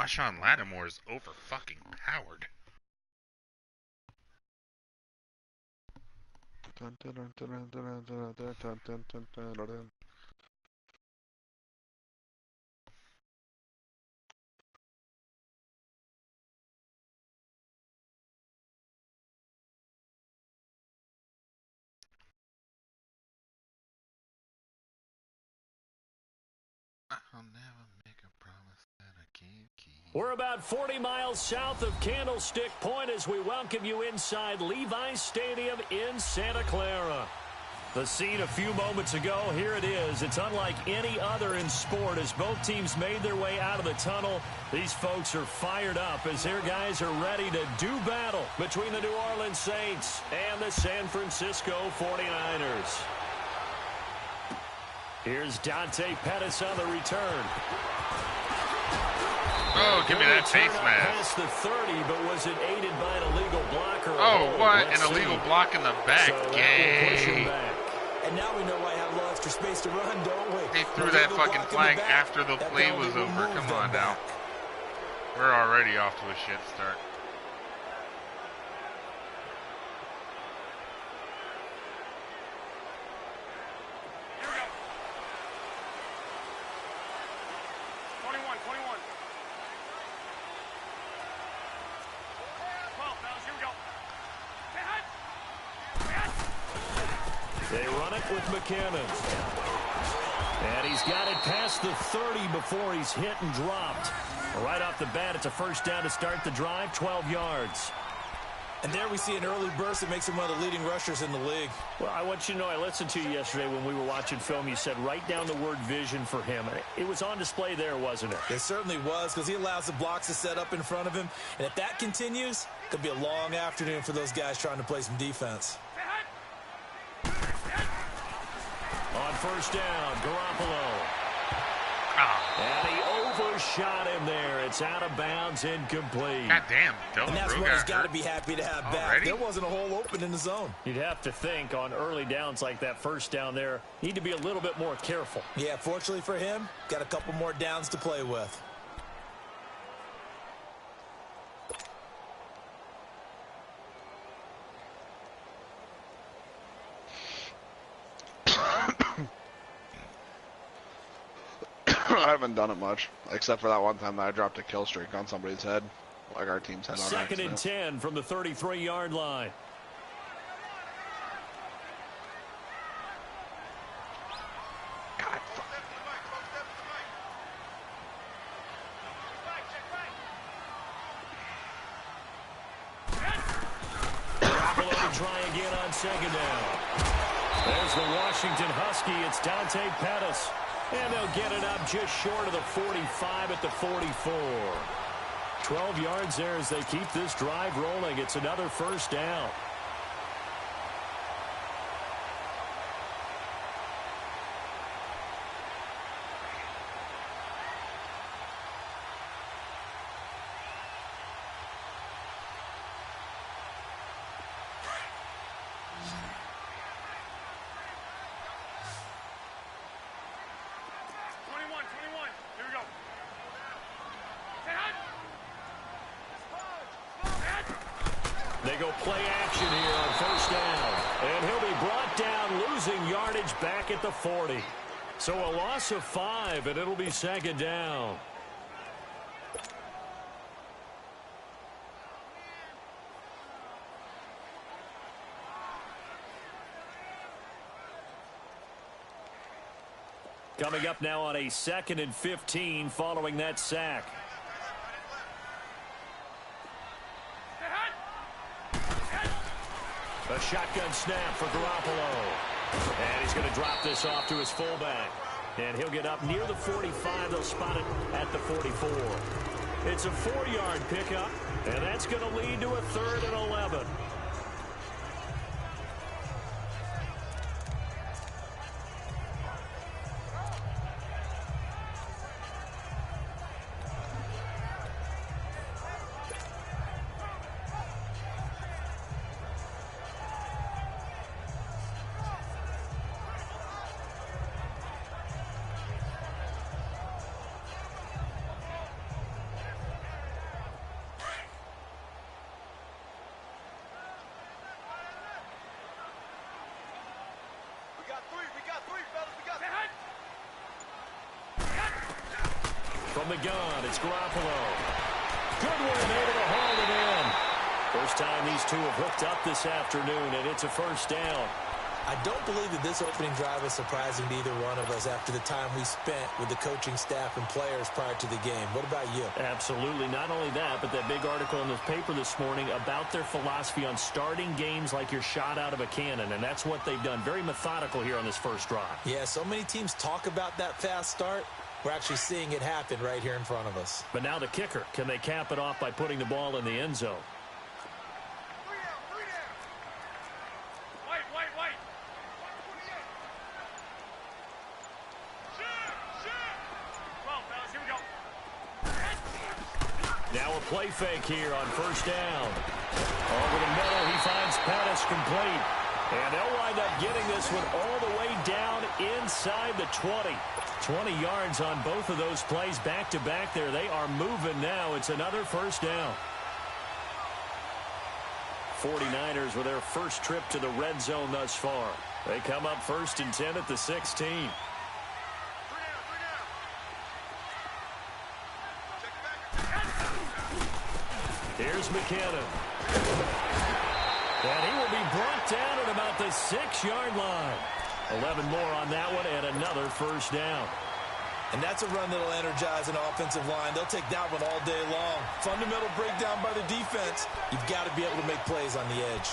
Marshawn Lattimore is over fucking powered. I'll never make a promise that I can't keep. We're about 40 miles south of Candlestick Point as we welcome you inside Levi's Stadium in Santa Clara. The scene a few moments ago, here it is. It's unlike any other in sport as both teams made their way out of the tunnel. These folks are fired up as their guys are ready to do battle between the New Orleans Saints and the San Francisco 49ers. Here's Dante Pettis on the return. Oh, give me that face mask. Past the 30, but was it aided by an illegal blocker? Oh, what? An illegal block in the back. Yay. And now we know why I have a little extra space to run, don't we? They threw that fucking flag after the play was over. Come on now. We're already off to a shit start. They run it with McKinnon. And he's got it past the 30 before he's hit and dropped. Right off the bat, it's a first down to start the drive, 12 yards. And there we see an early burst that makes him one of the leading rushers in the league. Well, I want you to know, I listened to you yesterday when we were watching film. You said write down the word vision for him. It was on display there, wasn't it? It certainly was, because he allows the blocks to set up in front of him. And if that continues, it could be a long afternoon for those guys trying to play some defense. On first down, Garoppolo. And he overshot him there. It's out of bounds, incomplete. God damn, and that's what he's got to be happy to have back. There wasn't a hole open in the zone. You'd have to think on early downs like that first down there, need to be a little bit more careful. Yeah, fortunately for him, got a couple more downs to play with. I haven't done it much, except for that one time that I dropped a kill streak on somebody's head, like our team's head on accident. Second and 10 from the 33-yard line. God, Garoppolo to try again on second down. There's the Washington Husky. It's Dante Pettis. And they'll get it up just short of the 45 at the 44. 12 yards there as they keep this drive rolling. It's another first down. They go play action here on first down. And he'll be brought down, losing yardage back at the 40. So a loss of 5, and it'll be second down. Coming up now on a 2nd and 15 following that sack. A shotgun snap for Garoppolo. And he's going to drop this off to his fullback. And he'll get up near the 45. They'll spot it at the 44. It's a 4-yard pickup, and that's going to lead to a 3rd and 11. From the gun, it's Garoppolo. Goodwin able to haul it in. First time these two have hooked up this afternoon, and it's a first down. I don't believe that this opening drive is surprising to either one of us after the time we spent with the coaching staff and players prior to the game. What about you? Absolutely. Not only that, but that big article in the paper this morning about their philosophy on starting games like you're shot out of a cannon, and that's what they've done. Very methodical here on this first drive. Yeah, so many teams talk about that fast start. We're actually seeing it happen right here in front of us. But now the kicker. Can they cap it off by putting the ball in the end zone? Now a play fake here on first down. Over the middle, he finds Pettis complete. And they'll wind up getting this one all the way down inside the 20. 20 yards on both of those plays back-to-back there. They are moving now. It's another first down. 49ers with their first trip to the red zone thus far. They come up 1st and 10 at the 16. Here's McKinnon. And he will be brought down at about the 6-yard line. 11 more on that one and another first down. And that's a run that'll energize an offensive line. They'll take that one all day long. Fundamental breakdown by the defense. You've got to be able to make plays on the edge.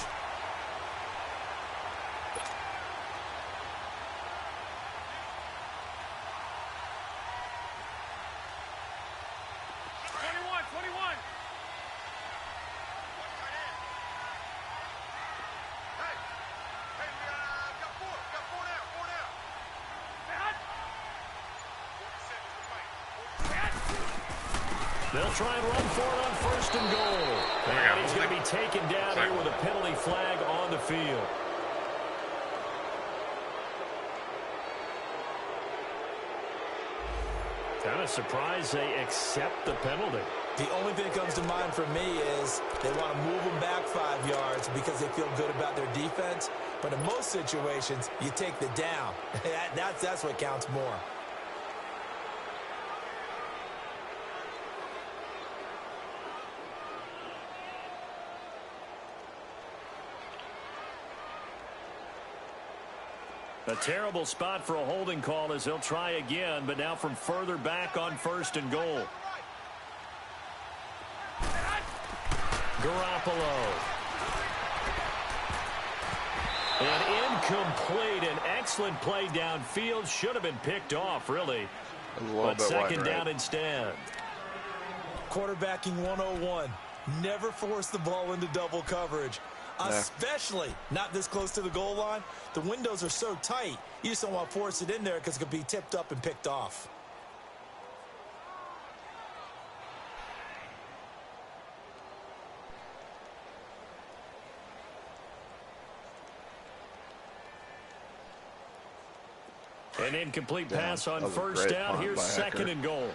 They'll try and run for it on 1st and goal. And he's going to be taken down here with a penalty flag on the field. Kind of surprised they accept the penalty. The only thing that comes to mind for me is they want to move them back 5 yards because they feel good about their defense. But in most situations, you take the down. That's what counts more. A terrible spot for a holding call as they'll try again, but now from further back on 1st and goal. Garoppolo. An incomplete, an excellent play downfield. Should have been picked off, really. But second down instead. Quarterbacking 101. Never force the ball into double coverage. Especially not this close to the goal line. The windows are so tight, you just don't want to force it in there because it could be tipped up and picked off. An incomplete pass on 1st down. Here's 2nd and goal.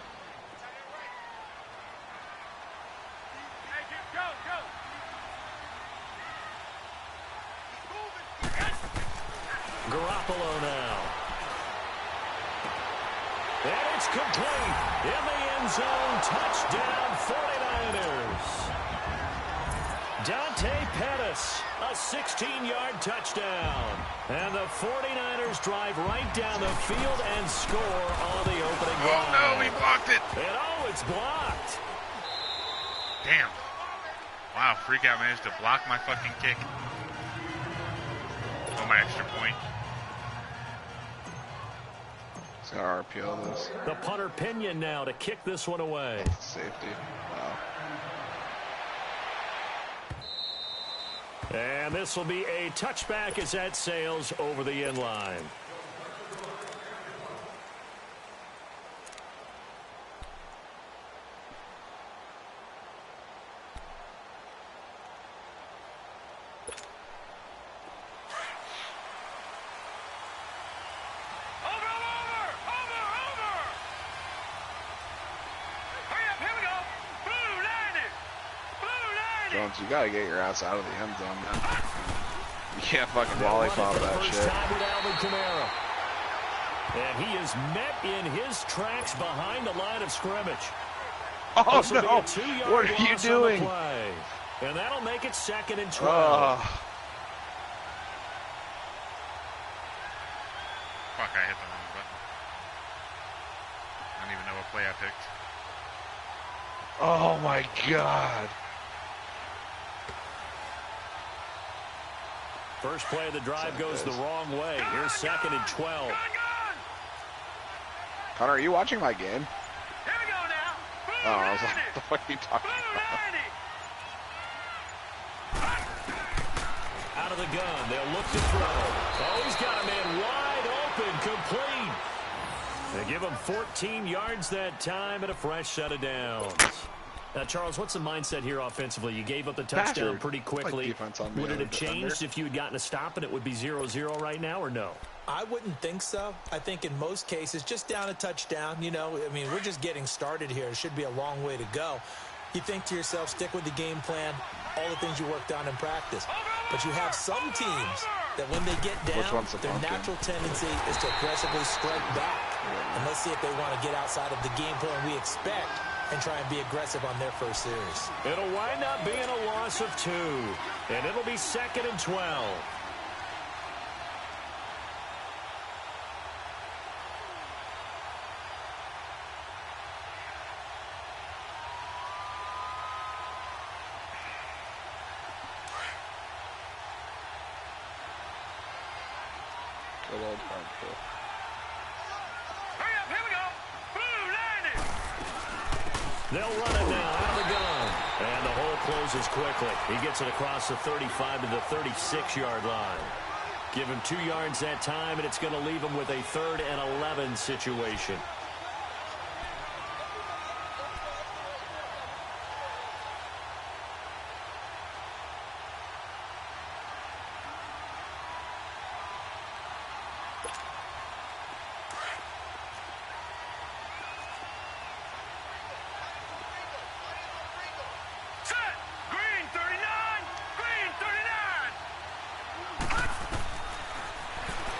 Garoppolo now. And it's complete. In the end zone. Touchdown 49ers. Dante Pettis. A 16-yard touchdown. And the 49ers drive right down the field and score on the opening drive. Oh, no, he blocked it. And oh, it's blocked. Damn. Wow, Freakout managed to block my fucking kick. Oh, my extra point. It's got RPO this. The punter Pinion now to kick this one away. Safety. Wow. And this will be a touchback as that sails over the end line. Jones, you gotta get your ass out of the end zone, man. can't fucking lollipop that shit. Time with Alvin Kamara. And he is met in his tracks behind the line of scrimmage. Oh, no. What are you doing? And that'll make it 2nd and 12. Fuck, I hit the wrong button. I don't even know what play I picked. Oh, my God. First play of the drive goes the wrong way. Here's 2nd and 12. Connor, are you watching my game? Here we go now. Oh, I was like, what the fuck are you talking about? Out of the gun. They'll look to throw. Oh, he's got a man wide open. Complete. They give him 14 yards that time and a fresh set of downs. Now, Charles, what's the mindset here offensively? You gave up the touchdown pretty quickly. Would it have changed if you had gotten a stop and it would be 0-0 right now, or no? I wouldn't think so. I think in most cases, just down a touchdown, you know, I mean, we're just getting started here. It should be a long way to go. You think to yourself, stick with the game plan, all the things you worked on in practice. But you have some teams that when they get down, their natural tendency is to aggressively strike back. And let's see if they want to get outside of the game plan we expect and try and be aggressive on their first series. It'll wind up being a loss of 2, and it'll be 2nd and 12. Good old hardcore. Hurry up, here we go. Blue landing. They'll run it now out of the gun. And the hole closes quickly. He gets it across the 35 to the 36-yard line. Give him 2 yards that time, and it's going to leave him with a 3rd and 11 situation.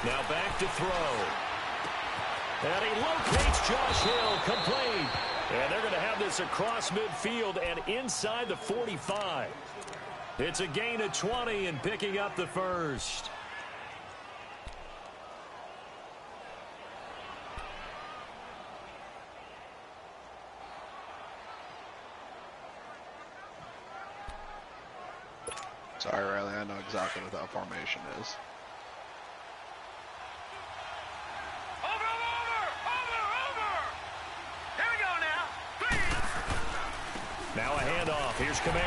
Now back to throw. And he locates Josh Hill, complete. And they're going to have this across midfield and inside the 45. It's a gain of 20 and picking up the first. Sorry, Riley, I know exactly what that formation is. Now a handoff. Here's Kamara.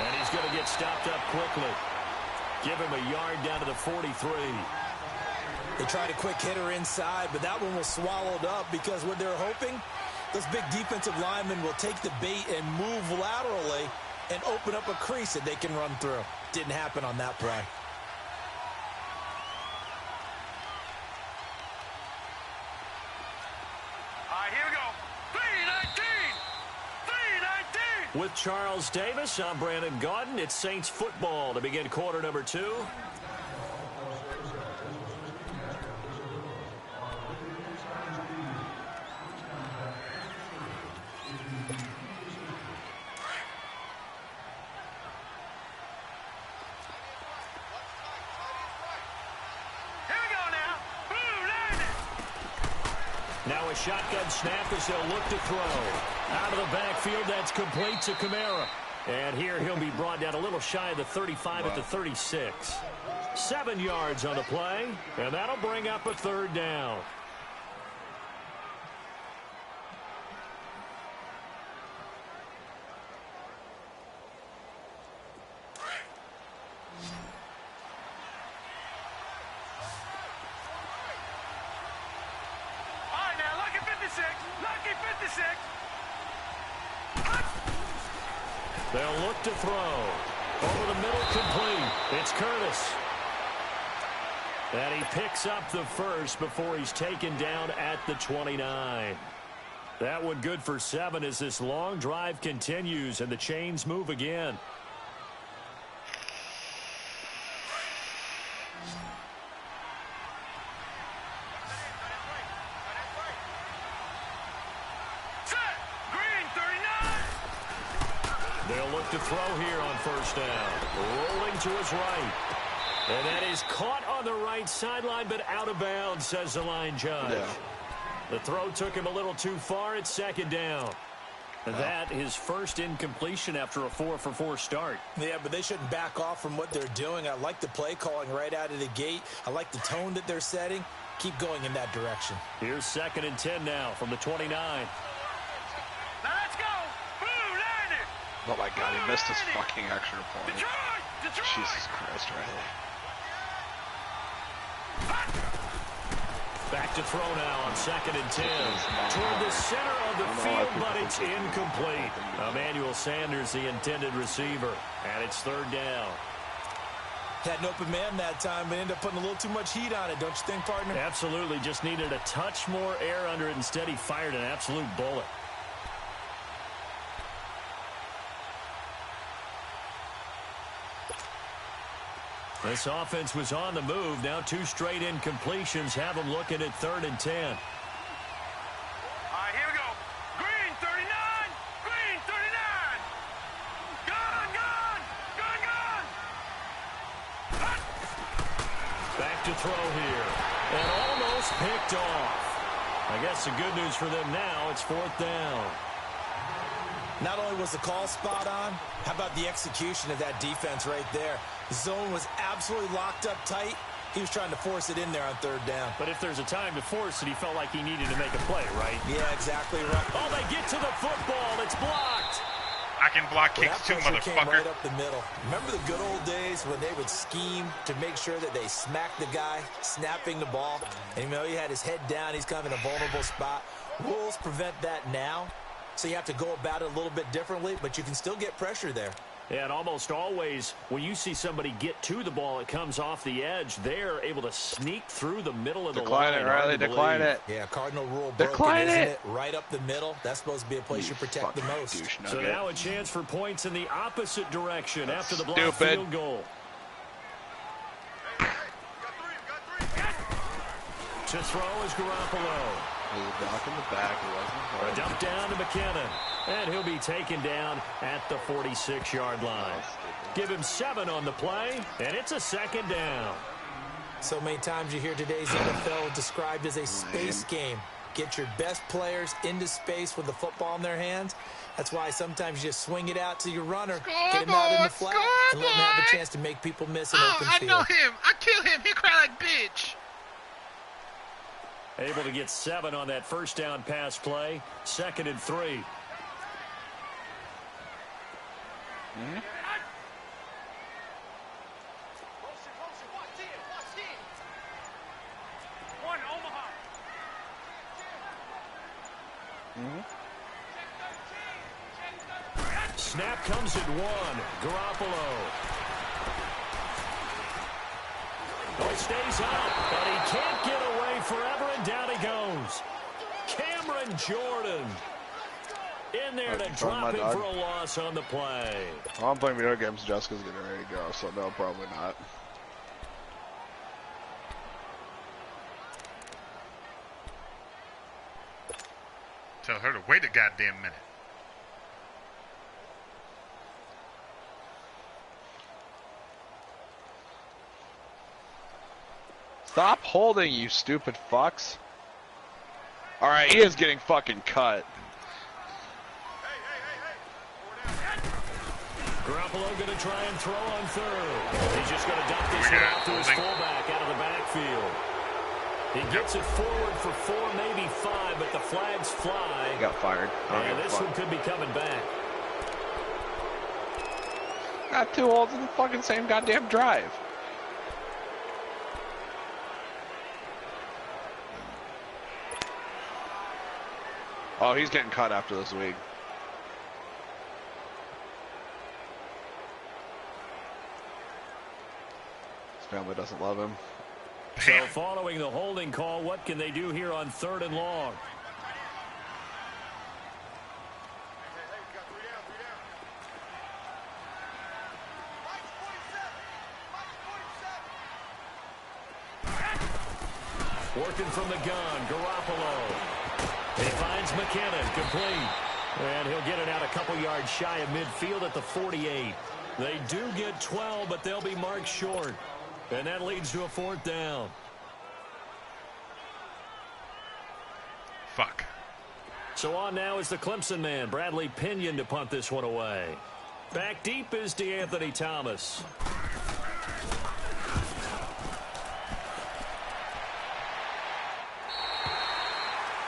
And he's going to get stopped up quickly. Give him a yard down to the 43. They tried a quick hitter inside, but that one was swallowed up because what they're hoping, those big defensive linemen will take the bait and move laterally and open up a crease that they can run through. Didn't happen on that play. With Charles Davis, I'm Brandon Gaudin. It's Saints football to begin quarter number 2. Now a shotgun snap as they'll look to throw. Out of the backfield, that's complete to Kamara. And here he'll be brought down a little shy of the 35 at the 36. 7 yards on the play, and that'll bring up a 3rd down. They'll look to throw. Over the middle, complete. It's Curtis. And he picks up the first before he's taken down at the 29. That one good for 7 as this long drive continues and the chains move again. They'll look to throw here on first down. Rolling to his right. And that is caught on the right sideline, but out of bounds, says the line judge. Yeah. The throw took him a little too far. It's second down. That his first incompletion after a 4-for-4 start. Yeah, but they shouldn't back off from what they're doing. I like the play calling right out of the gate. I like the tone that they're setting. Keep going in that direction. Here's 2nd and 10 now from the 29. Now let's go. Blue, line it. Oh my god, he missed his fucking extra point. Detroit, Detroit. Jesus Christ, Riley. Back to throw now on 2nd and 10. Toward the center of the field, but it's incomplete. Emmanuel Sanders, the intended receiver. And it's 3rd down. Had an open man that time, but ended up putting a little too much heat on it, don't you think, partner? Absolutely. Just needed a touch more air under it. Instead, he fired an absolute bullet. This offense was on the move. Now 2 straight incompletions have them looking at 3rd and 10. All right, here we go. Green, 39. Green, 39. Gun, gun. Gun, gun. Back to throw here. And almost picked off. I guess the good news for them now, it's 4th down. Not only was the call spot on, how about the execution of that defense right there? The zone was absolutely locked up tight. He was trying to force it in there on 3rd down. But if there's a time to force it, he felt like he needed to make a play, right? Yeah, exactly right. Oh, they get to the football. It's blocked. I can block Well, kicks that too, pressure came motherfucker. right up the middle. Remember the good old days when they would scheme to make sure that they smacked the guy snapping the ball? And you know, he had his head down. He's kind of in a vulnerable spot. Rules prevent that now. So you have to go about it a little bit differently, but you can still get pressure there. Yeah, and almost always when you see somebody get to the ball, it comes off the edge. They're able to sneak through the middle of the line. Decline it, Riley. Decline it. Yeah, Cardinal rule broken, Decline isn't it. it? Right up the middle. That's supposed to be a place you protect the most. So now a chance for points in the opposite direction after the blocked stupid. field goal. To throw is Garoppolo. He was blocking the back. He wasn't. A dump down to McKinnon. And he'll be taken down at the 46-yard line. Give him 7 on the play, and it's a 2nd down. So many times you hear today's NFL described as a space game. Get your best players into space with the football in their hands. That's why sometimes you just swing it out to your runner, get him out in the flat, and let him have a chance to make people miss an open field. I know him. I kill him. He cry like bitch. Able to get 7 on that first down pass play. 2nd and 3. One, Omaha. Snap comes at 1. Garoppolo. Oh, stays out, but he can't get away forever, and down he goes. Cameron Jordan in there to drop him for a loss on the play. I'm playing video games. Jessica's getting ready to go, so no, probably not. Tell her to wait a goddamn minute. Stop holding, you stupid fucks. Alright, he is getting fucking cut. Garoppolo going to try and throw on 3rd. He's just going to dump this one off to his fullback out of the backfield. He gets it forward for 4, maybe 5, but the flags fly. He got fired. And this one could be coming back. Got 2 holds in the fucking same goddamn drive. Oh, he's getting cut after this week. His family doesn't love him. So following the holding call, what can they do here on 3rd and long? Working from the gun, Garoppolo. He finds McKinnon, complete. And he'll get it out a couple yards shy of midfield at the 48. They do get 12, but they'll be marked short. And that leads to a 4th down. Fuck. So on now is the Clemson man, Bradley Pinion, to punt this one away. Back deep is DeAnthony Thomas.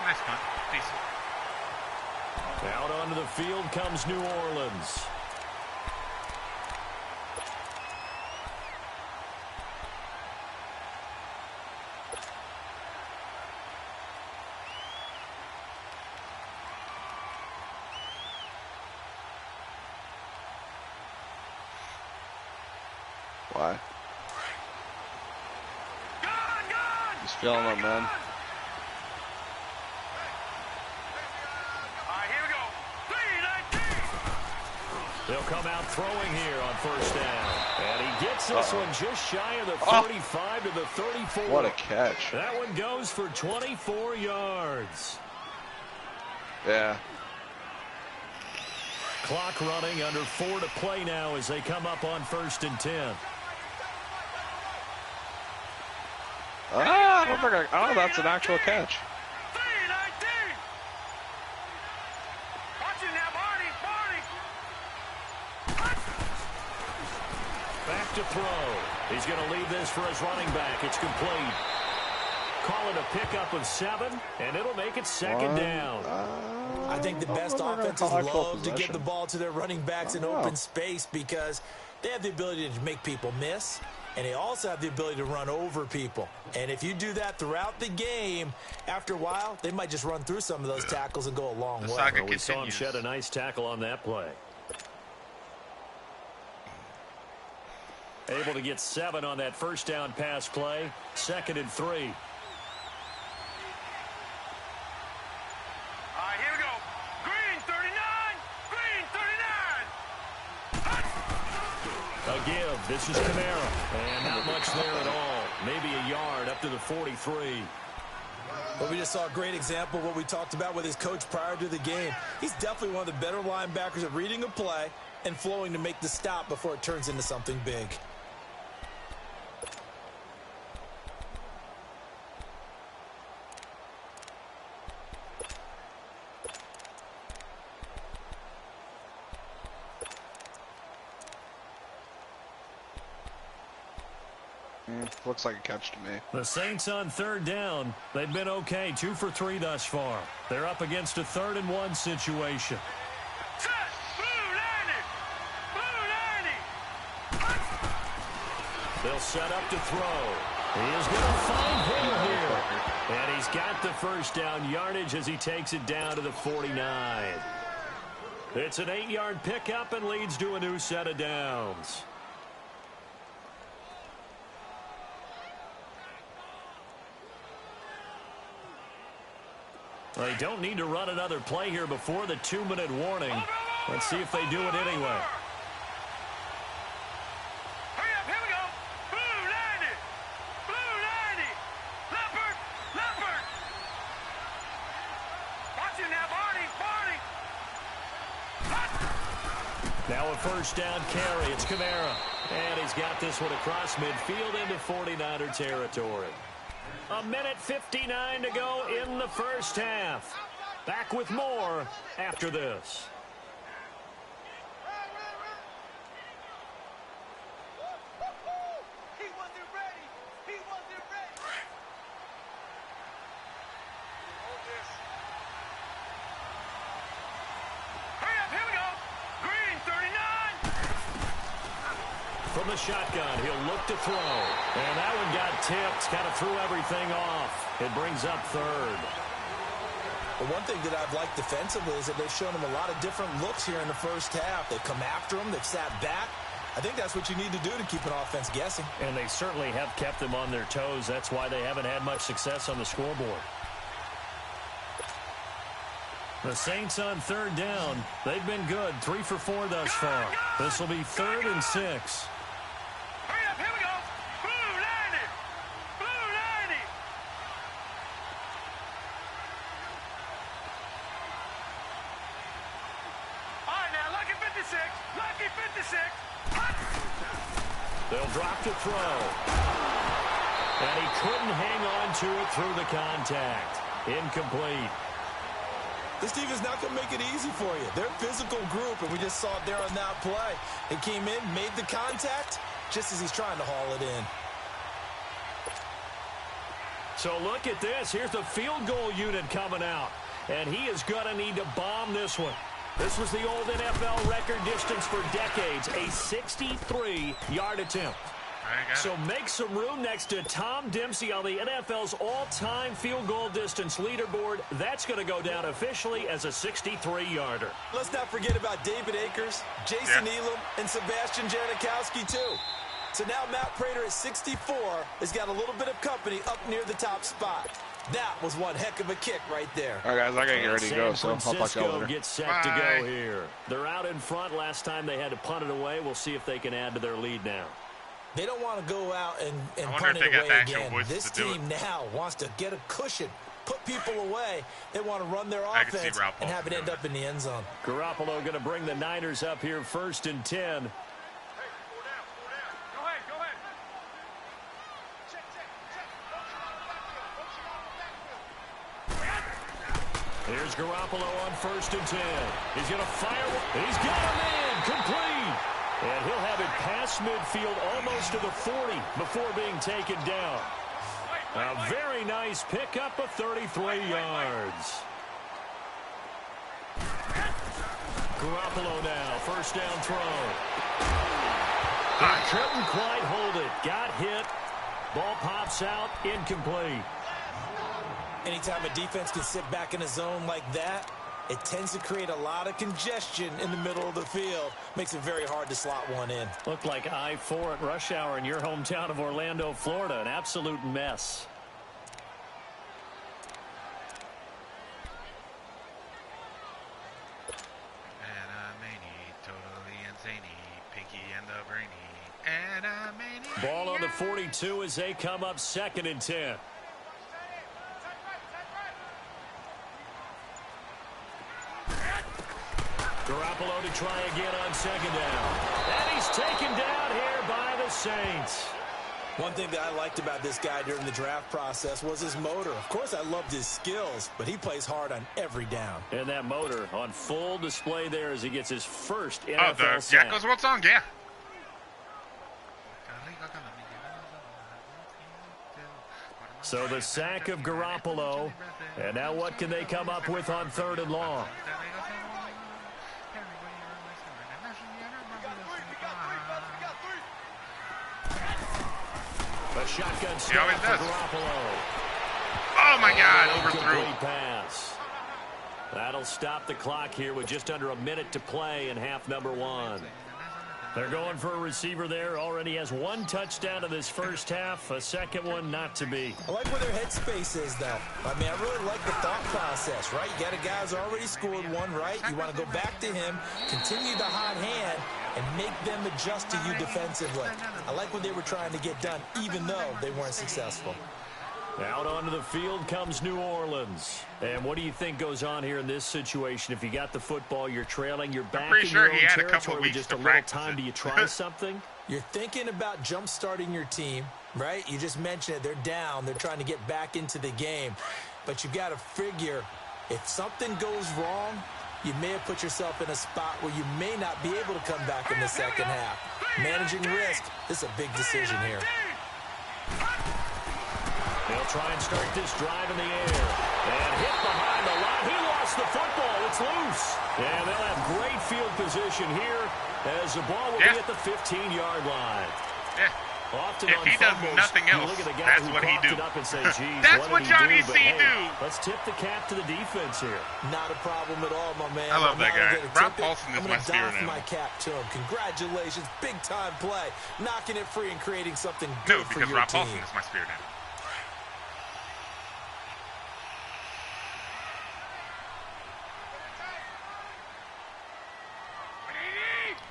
Nice punt. Decent. Out onto the field comes New Orleans. Why? Just feeling it, man. They'll come out throwing here on 1st down. And he gets this one just shy of the 35 to the 34. What a catch. That one goes for 24 yards. Yeah. Clock running, under 4 to play now as they come up on 1st and 10. I don't think oh, that's an actual catch. Back to throw. He's going to leave this for his running back. It's complete. Call it a pickup of 7, and it'll make it 2nd down. I think the best offenses love to get the ball to their running backs in open space because they have the ability to make people miss, and they also have the ability to run over people. And if you do that throughout the game, after a while, they might just run through some of those tackles and go a long way. Well, we saw him shed a nice tackle on that play. Able to get 7 on that 1st down pass play. 2nd and 3. A give. This is Kamara. And not much there at all. Maybe a yard up to the 43. But we just saw a great example of what we talked about with his coach prior to the game. He's definitely one of the better linebackers at reading a play and flowing to make the stop before it turns into something big. Looks like a catch to me. The Saints on 3rd down. They've been okay, 2 for 3 thus far. They're up against a 3rd and 1 situation. They'll set up to throw. He is going to find Hill here. And he's got the 1st down yardage as he takes it down to the 49. It's an 8-yard pickup and leads to a new set of downs. They don't need to run another play here before the 2-minute warning. Let's see if they do it anyway. Hurry up, here we go. Blue 90. Blue 90. Leopard. Leopard. Watch it now, Barney. Barney. Now a 1st down carry. It's Kamara. And he's got this one across midfield into 49er territory. 1:59 to go in the 1st half. Back with more after this. He wasn't ready. He wasn't ready. Hurry up, here we go. Green 39. From the shotgun, he'll look to throw. And that one got tipped, kind of threw everything off. It brings up 3rd. But one thing that I've liked defensively is that they've shown him a lot of different looks here in the 1st half. They've come after him. They've sat back. I think that's what you need to do to keep an offense guessing. And they certainly have kept them on their toes. That's why they haven't had much success on the scoreboard. The Saints on 3rd down. They've been good. 3 for 4 thus far. This will be 3rd and 6. Hurry up, here we go. Blue 90. Blue 90. They'll drop to throw. And he couldn't hang on to it through the contact. Incomplete. This team is not going to make it easy for you. They're a physical group, and we just saw it there on that play. They came in, made the contact, just as he's trying to haul it in. So look at this. Here's the field goal unit coming out. And he is going to need to bomb this one. This was the old NFL record distance for decades, a 63-yard attempt. So make some room next to Tom Dempsey on the NFL's all-time field goal distance leaderboard. That's going to go down officially as a 63-yarder. Let's not forget about David Akers, Jason Elam, and Sebastian Janikowski, too. So now Matt Prater at 64 has got a little bit of company up near the top spot. That was one heck of a kick right there. All right, guys, I got to get ready to go, so I'll talk to you later. Gets set to go here. They're out in front. Last time they had to punt it away. We'll see if they can add to their lead now. They don't want to go out and punt it away again. This team now wants to get a cushion, put people away. They want to run their offense and have it end up in the end zone. Garoppolo going to bring the Niners up here 1st and 10. Here's Garoppolo on 1st and 10. He's going to fire one. He's got him in. Complete. And he'll have it past midfield almost to the 40 before being taken down. A very nice pickup of 33 yards. Garoppolo now, 1st down throw. Couldn't quite hold it. Got hit. Ball pops out. Incomplete. Anytime a defense can sit back in a zone like that, it tends to create a lot of congestion in the middle of the field. Makes it very hard to slot one in. Looked like I-4 at rush hour in your hometown of Orlando, Florida. An absolute mess. Ball on the 42 as they come up 2nd and 10. Garoppolo to try again on 2nd down. And he's taken down here by the Saints. One thing that I liked about this guy during the draft process was his motor. Of course, I loved his skills, but he plays hard on every down. And that motor on full display there as he gets his first NFL the sack. Jackals World song? Yeah. So the sack of Garoppolo. And now what can they come up with on 3rd and long? A shotgun snap for Garoppolo. Oh, my God, overthrew. Pass. That'll stop the clock here with just under a minute to play in half number 1. They're going for a receiver there. Already has 1 touchdown in this first half. A second one not to be. I like where their headspace is, though. I mean, I really like the thought process, right? You got a guy who's already scored 1, right? You want to go back to him, continue the hot hand, and make them adjust to you defensively. I like what they were trying to get done, even though they weren't successful. Out onto the field comes New Orleans. And what do you think goes on here in this situation? If you got the football, you're trailing, you're back in your own territory with just a little time. Do you try something? You're thinking about jump-starting your team, right? You just mentioned it. They're down. They're trying to get back into the game. But you've got to figure, if something goes wrong, you may have put yourself in a spot where you may not be able to come back in the second half. Managing risk, this is a big decision here. They'll try and start this drive in the air. And hit behind the line. He lost the football. It's loose. And they'll have great field position here as the ball will be at the 15-yard line. Often if he does nothing else, that's what he do. That's what Johnny C do. Let's tip the cap to the defense here. Not a problem at all, my man. I love that guy. Rob Paulson is my spirit animal. my cap to him. Congratulations. Big-time play. Knocking it free and creating something good for your team. No, because Rob Paulson is my spirit animal.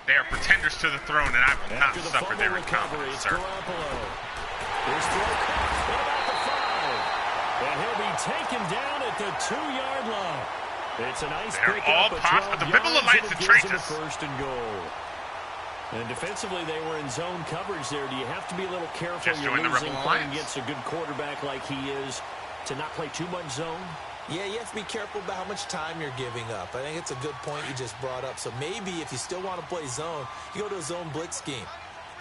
They are pretenders to the throne, and I will not suffer their recovery, sir. His throw caught about the 5. And he'll be taken down at the 2-yard line. It's a nice They're pick all up pops, but the Bible of Lights and traitors. 1st and goal. And defensively, they were in zone coverage there. Do you have to be a little careful? Just You're join the losing Rebel playing Alliance. against a good quarterback like he is to not play too much zone? Yeah, you have to be careful about how much time you're giving up. I think it's a good point you just brought up. So maybe if you still want to play zone, you go to a zone blitz scheme.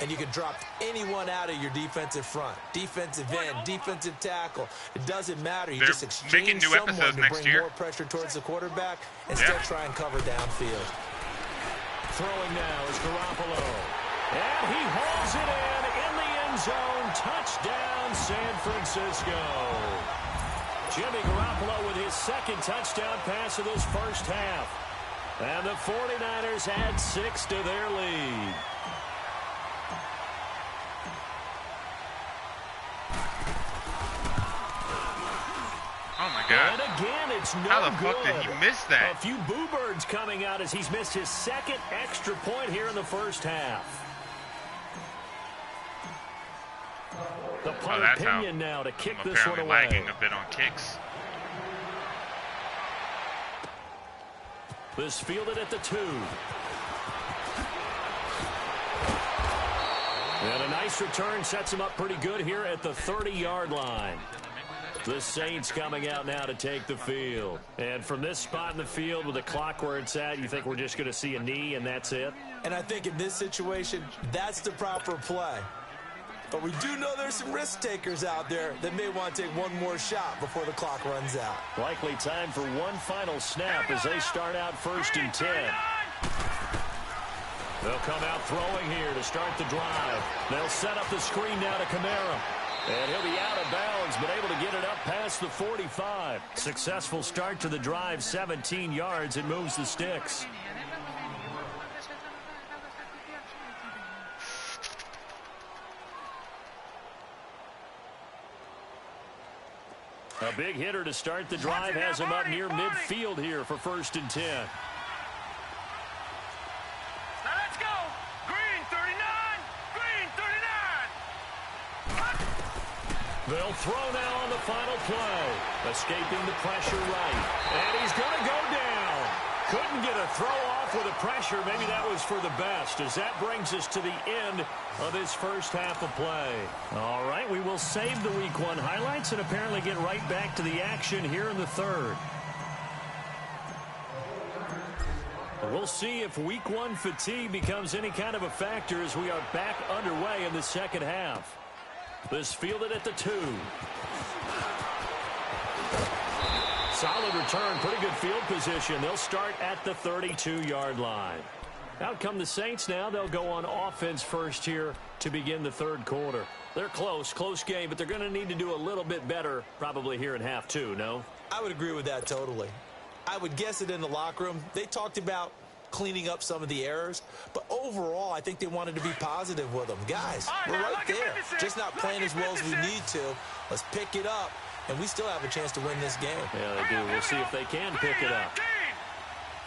And you can drop anyone out of your defensive front. Defensive end, defensive tackle. It doesn't matter. You They're just exchange making new someone episodes to next bring year. more pressure towards the quarterback and still try and cover downfield. Throwing now is Garoppolo. And he hauls it in the end zone. Touchdown, San Francisco. Jimmy Garoppolo with his second touchdown pass of this first half. And the 49ers add 6 to their lead. Oh, my God. And again, it's no How the good. fuck did he miss that? A few boo birds coming out as he's missed his second extra point here in the first half. The punt that's how opinion now to kick I'm this one apparently away. lagging a bit on kicks. This fielded at the 2. And a nice return sets him up pretty good here at the 30-yard line. The Saints coming out now to take the field. And from this spot in the field with the clock where it's at, you think we're just going to see a knee and that's it? And I think in this situation, that's the proper play. But we do know there's some risk takers out there that may want to take one more shot before the clock runs out. Likely time for one final snap as they start out 1st and 10. They'll come out throwing here to start the drive. They'll set up the screen now to Kamara. And he'll be out of bounds, but able to get it up past the 45. Successful start to the drive, 17 yards, and moves the sticks. A big hitter to start the drive has him up near midfield here for 1st and 10. Now let's go. Green 39. Green 39. They'll throw now on the final play. Escaping the pressure right. And he's going to go down. Couldn't get a throw off with the pressure. Maybe that was for the best, as that brings us to the end of this first half of play. All right, we will save the Week 1 highlights and apparently get right back to the action here in the third. We'll see if Week 1 fatigue becomes any kind of a factor as we are back underway in the second half. This fielded at the 2. Solid return, pretty good field position. They'll start at the 32-yard line. Out come the Saints now. They'll go on offense first here to begin the third quarter. They're close game, but they're going to need to do a little bit better probably here in half 2, no? I would agree with that totally. I would guess it in the locker room. They talked about cleaning up some of the errors, but overall, I think they wanted to be positive with them. Guys, we're right there. Just not playing as well as we need to. Let's pick it up, and we still have a chance to win this game. Yeah, they do. We'll see if they can pick it up.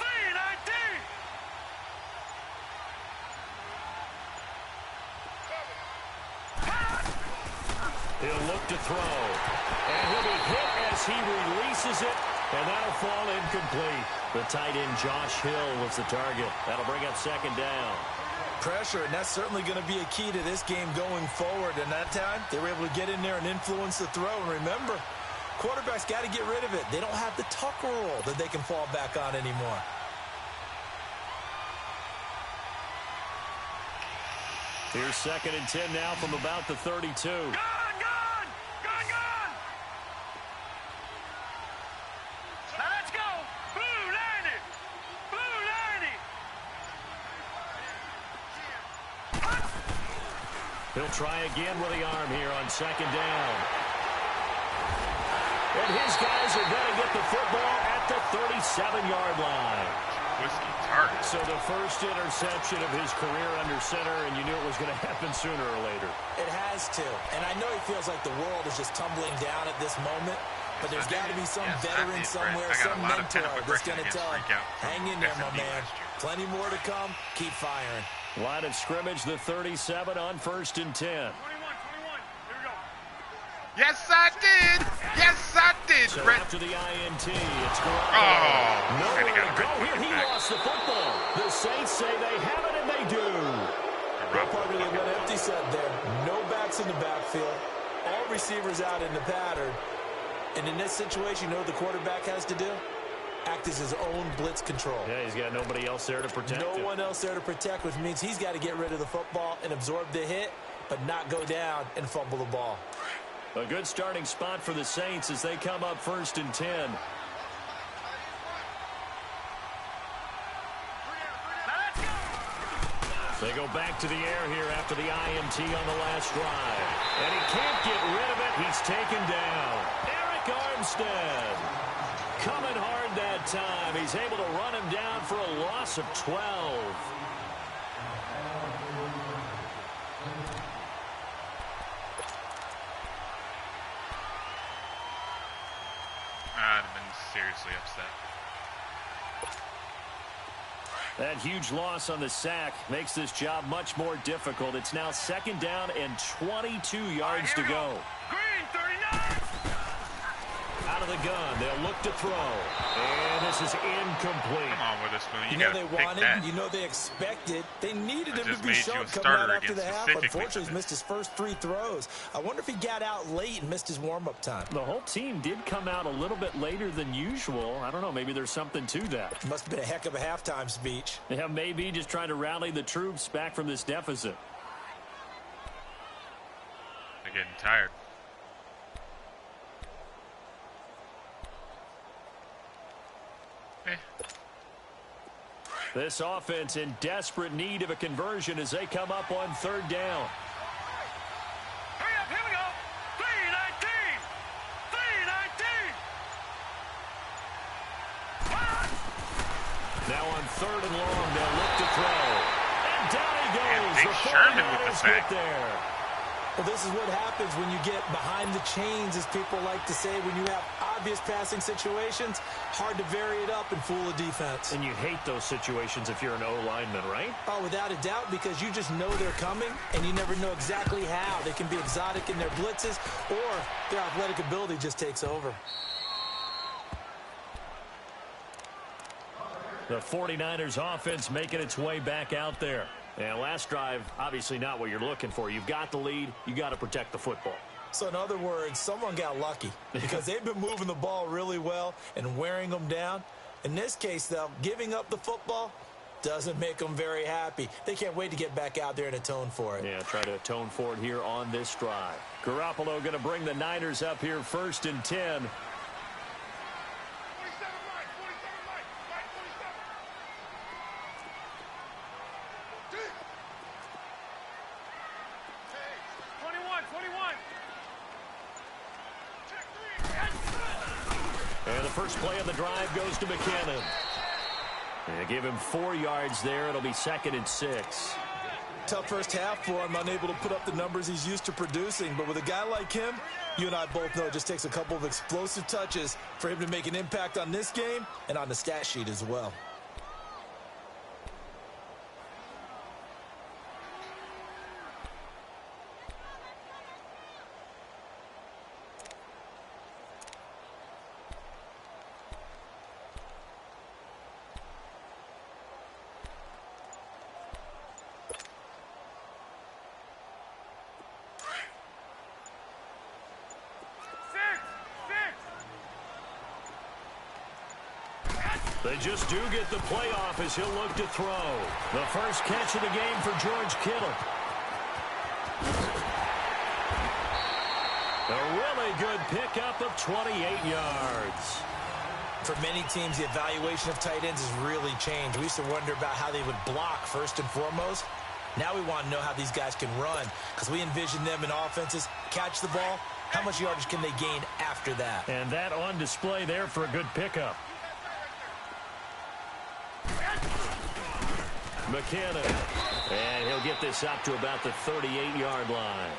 319. He'll look to throw. And he'll be hit as he releases it. And that'll fall incomplete. The tight end, Josh Hill, was the target. That'll bring up 2nd down. Pressure, and that's certainly going to be a key to this game going forward. And that time, they were able to get in there and influence the throw. And remember, quarterbacks got to get rid of it. They don't have the Tucker rule that they can fall back on anymore. Here's 2nd and 10 now from about the 32. Gone. Now let's go. Blue 90. Blue 90. He'll try again with the arm here on 2nd down. And his guys are going to get the football at the 37-yard line. Whiskey tart. So the first interception of his career under center, and you knew it was going to happen sooner or later. It has to. And I know he feels like the world is just tumbling down at this moment, but there's got to be some veteran somewhere, some mentor that's going to tell him, hang in there, my man. Plenty more to come. Keep firing. Line of scrimmage, the 37 on 1st and 10. 21. Here we go. Yes, I did. Yes, I did, So Brett. after the INT, it's Garoppolo. Oh, Nowhere and he got to a go red here. flag He back. lost the football. The Saints say they have it, and they do. They're probably going to get an empty set there. No backs in the backfield. All receivers out in the pattern. And in this situation, you know what the quarterback has to do? Act as his own blitz control. Yeah, he's got nobody else there to protect him. No one else there to protect, which means he's got to get rid of the football and absorb the hit, but not go down and fumble the ball. A good starting spot for the Saints as they come up 1st and 10. They go back to the air here after the INT on the last drive. And he can't get rid of it. He's taken down. Eric Armstead coming hard that time. He's able to run him down for a loss of 12. I'd have been seriously upset. That huge loss on the sack makes this job much more difficult. It's now 2nd down and 22 yards to go. Green, 39. Out of the gun, they'll look to throw. And this is incomplete. Come on, Witherspoon. You know they wanted, you know they expected. They needed him to be sharp coming out after the half. Unfortunately, he's missed his first 3 throws. I wonder if he got out late and missed his warm-up time. The whole team did come out a little bit later than usual. I don't know, maybe there's something to that. Must have been a heck of a halftime speech. Yeah, maybe just trying to rally the troops back from this deficit. They're getting tired. This offense in desperate need of a conversion as they come up on 3rd down. Hurry up, here we go. 319. 319. Now on 3rd and long, they'll look to throw. And down he goes. Big Sherman with the sack. There. Well, this is what happens when you get behind the chains, as people like to say. When you have obvious passing situations, hard to vary it up and fool a defense. And you hate those situations if you're an O-lineman, right? Oh, without a doubt, because you just know they're coming, and you never know exactly how. They can be exotic in their blitzes, or their athletic ability just takes over. The 49ers offense making its way back out there. And last drive, obviously not what you're looking for. You've got the lead. You got to protect the football. So in other words, someone got lucky because they've been moving the ball really well and wearing them down. In this case, though, giving up the football doesn't make them very happy. They can't wait to get back out there and atone for it. Yeah, try to atone for it here on this drive. Garoppolo going to bring the Niners up here 1st and 10. 21. And the first play of the drive goes to McKinnon. And they give him 4 yards there. It'll be 2nd and 6. Tough first half for him, unable to put up the numbers he's used to producing. But with a guy like him, you and I both know it just takes a couple of explosive touches for him to make an impact on this game and on the stat sheet as well. They just do get the playoff as he'll look to throw. The first catch of the game for George Kittle. A really good pickup of 28 yards. For many teams, the evaluation of tight ends has really changed. We used to wonder about how they would block first and foremost. Now we want to know how these guys can run because we envision them in offenses, catch the ball. How much yardage can they gain after that? And that on display there for a good pickup. McKinnon, and he'll get this up to about the 38-yard line.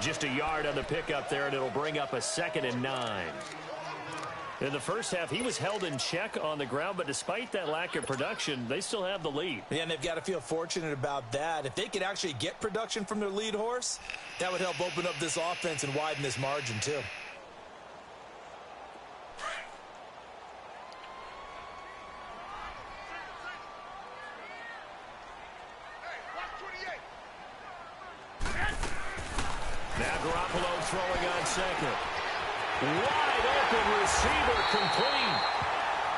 Just a yard on the pickup there, and it'll bring up a 2nd and 9. In the first half, he was held in check on the ground, but despite that lack of production, they still have the lead. Yeah, and they've got to feel fortunate about that. If they could actually get production from their lead horse, that would help open up this offense and widen this margin too. throwing on second. Wide open receiver complete.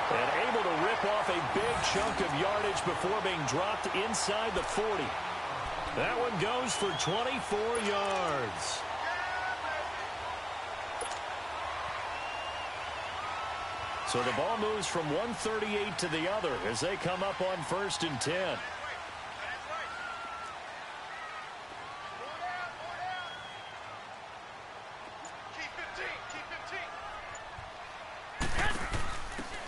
And able to rip off a big chunk of yardage before being dropped inside the 40. That one goes for 24 yards. So the ball moves from 138 to the other as they come up on 1st and 10.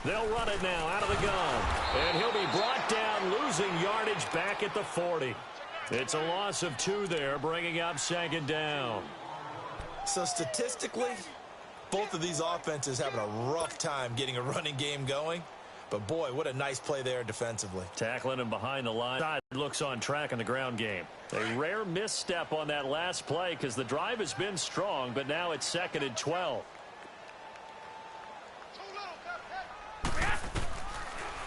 They'll run it now out of the gun. And he'll be brought down, losing yardage back at the 40. It's a loss of 2 there, bringing up 2nd down. So statistically, both of these offenses having a rough time getting a running game going. But, boy, what a nice play there defensively. Tackling him behind the line. Looks on track in the ground game. A rare misstep on that last play because the drive has been strong, but now it's 2nd and 12.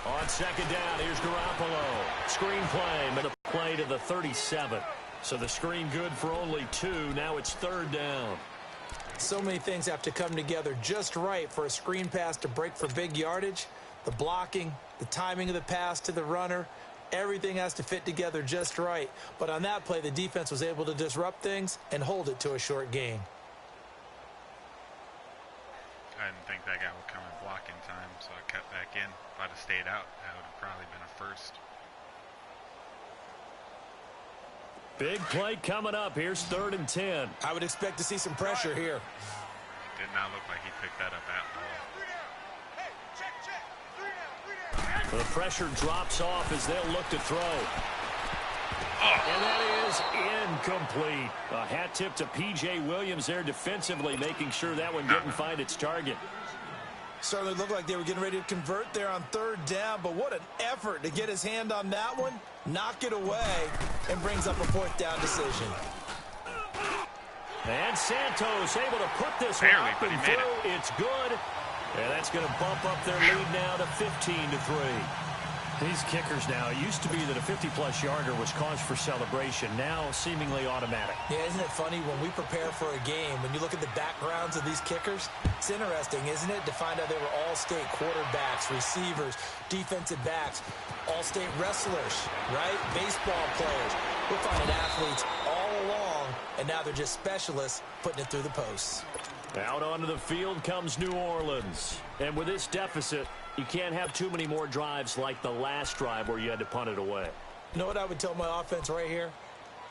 On 2nd down, here's Garoppolo. Screen play, but the play to the 37. So the screen good for only 2. Now it's 3rd down. So many things have to come together just right for a screen pass to break for big yardage. The blocking, the timing of the pass to the runner, everything has to fit together just right. But on that play, the defense was able to disrupt things and hold it to a short gain. I didn't think that guy would come and block in time, so I cut back in. If I'd have stayed out, that would have probably been a first. Big play coming up. Here's 3rd and 10. I would expect to see some pressure here. Did not look like he picked that up at all. The pressure drops off as they'll look to throw. And that is incomplete. A hat tip to P.J. Williams there defensively, making sure that one didn't find its target. Certainly looked like they were getting ready to convert there on 3rd down, but what an effort to get his hand on that one, knock it away, and brings up a 4th down decision. And Santos able to put this one up and through. It's good. And that's going to bump up their lead now to 15-3. These kickers now, it used to be that a 50-plus yarder was cause for celebration. Now seemingly automatic. Yeah, isn't it funny when we prepare for a game, when you look at the backgrounds of these kickers, it's interesting, isn't it, to find out they were all-state quarterbacks, receivers, defensive backs, all-state wrestlers, right? Baseball players. We're finding athletes all along, and now they're just specialists putting it through the posts. Out onto the field comes New Orleans. And with this deficit, you can't have too many more drives like the last drive where you had to punt it away. You know what I would tell my offense right here?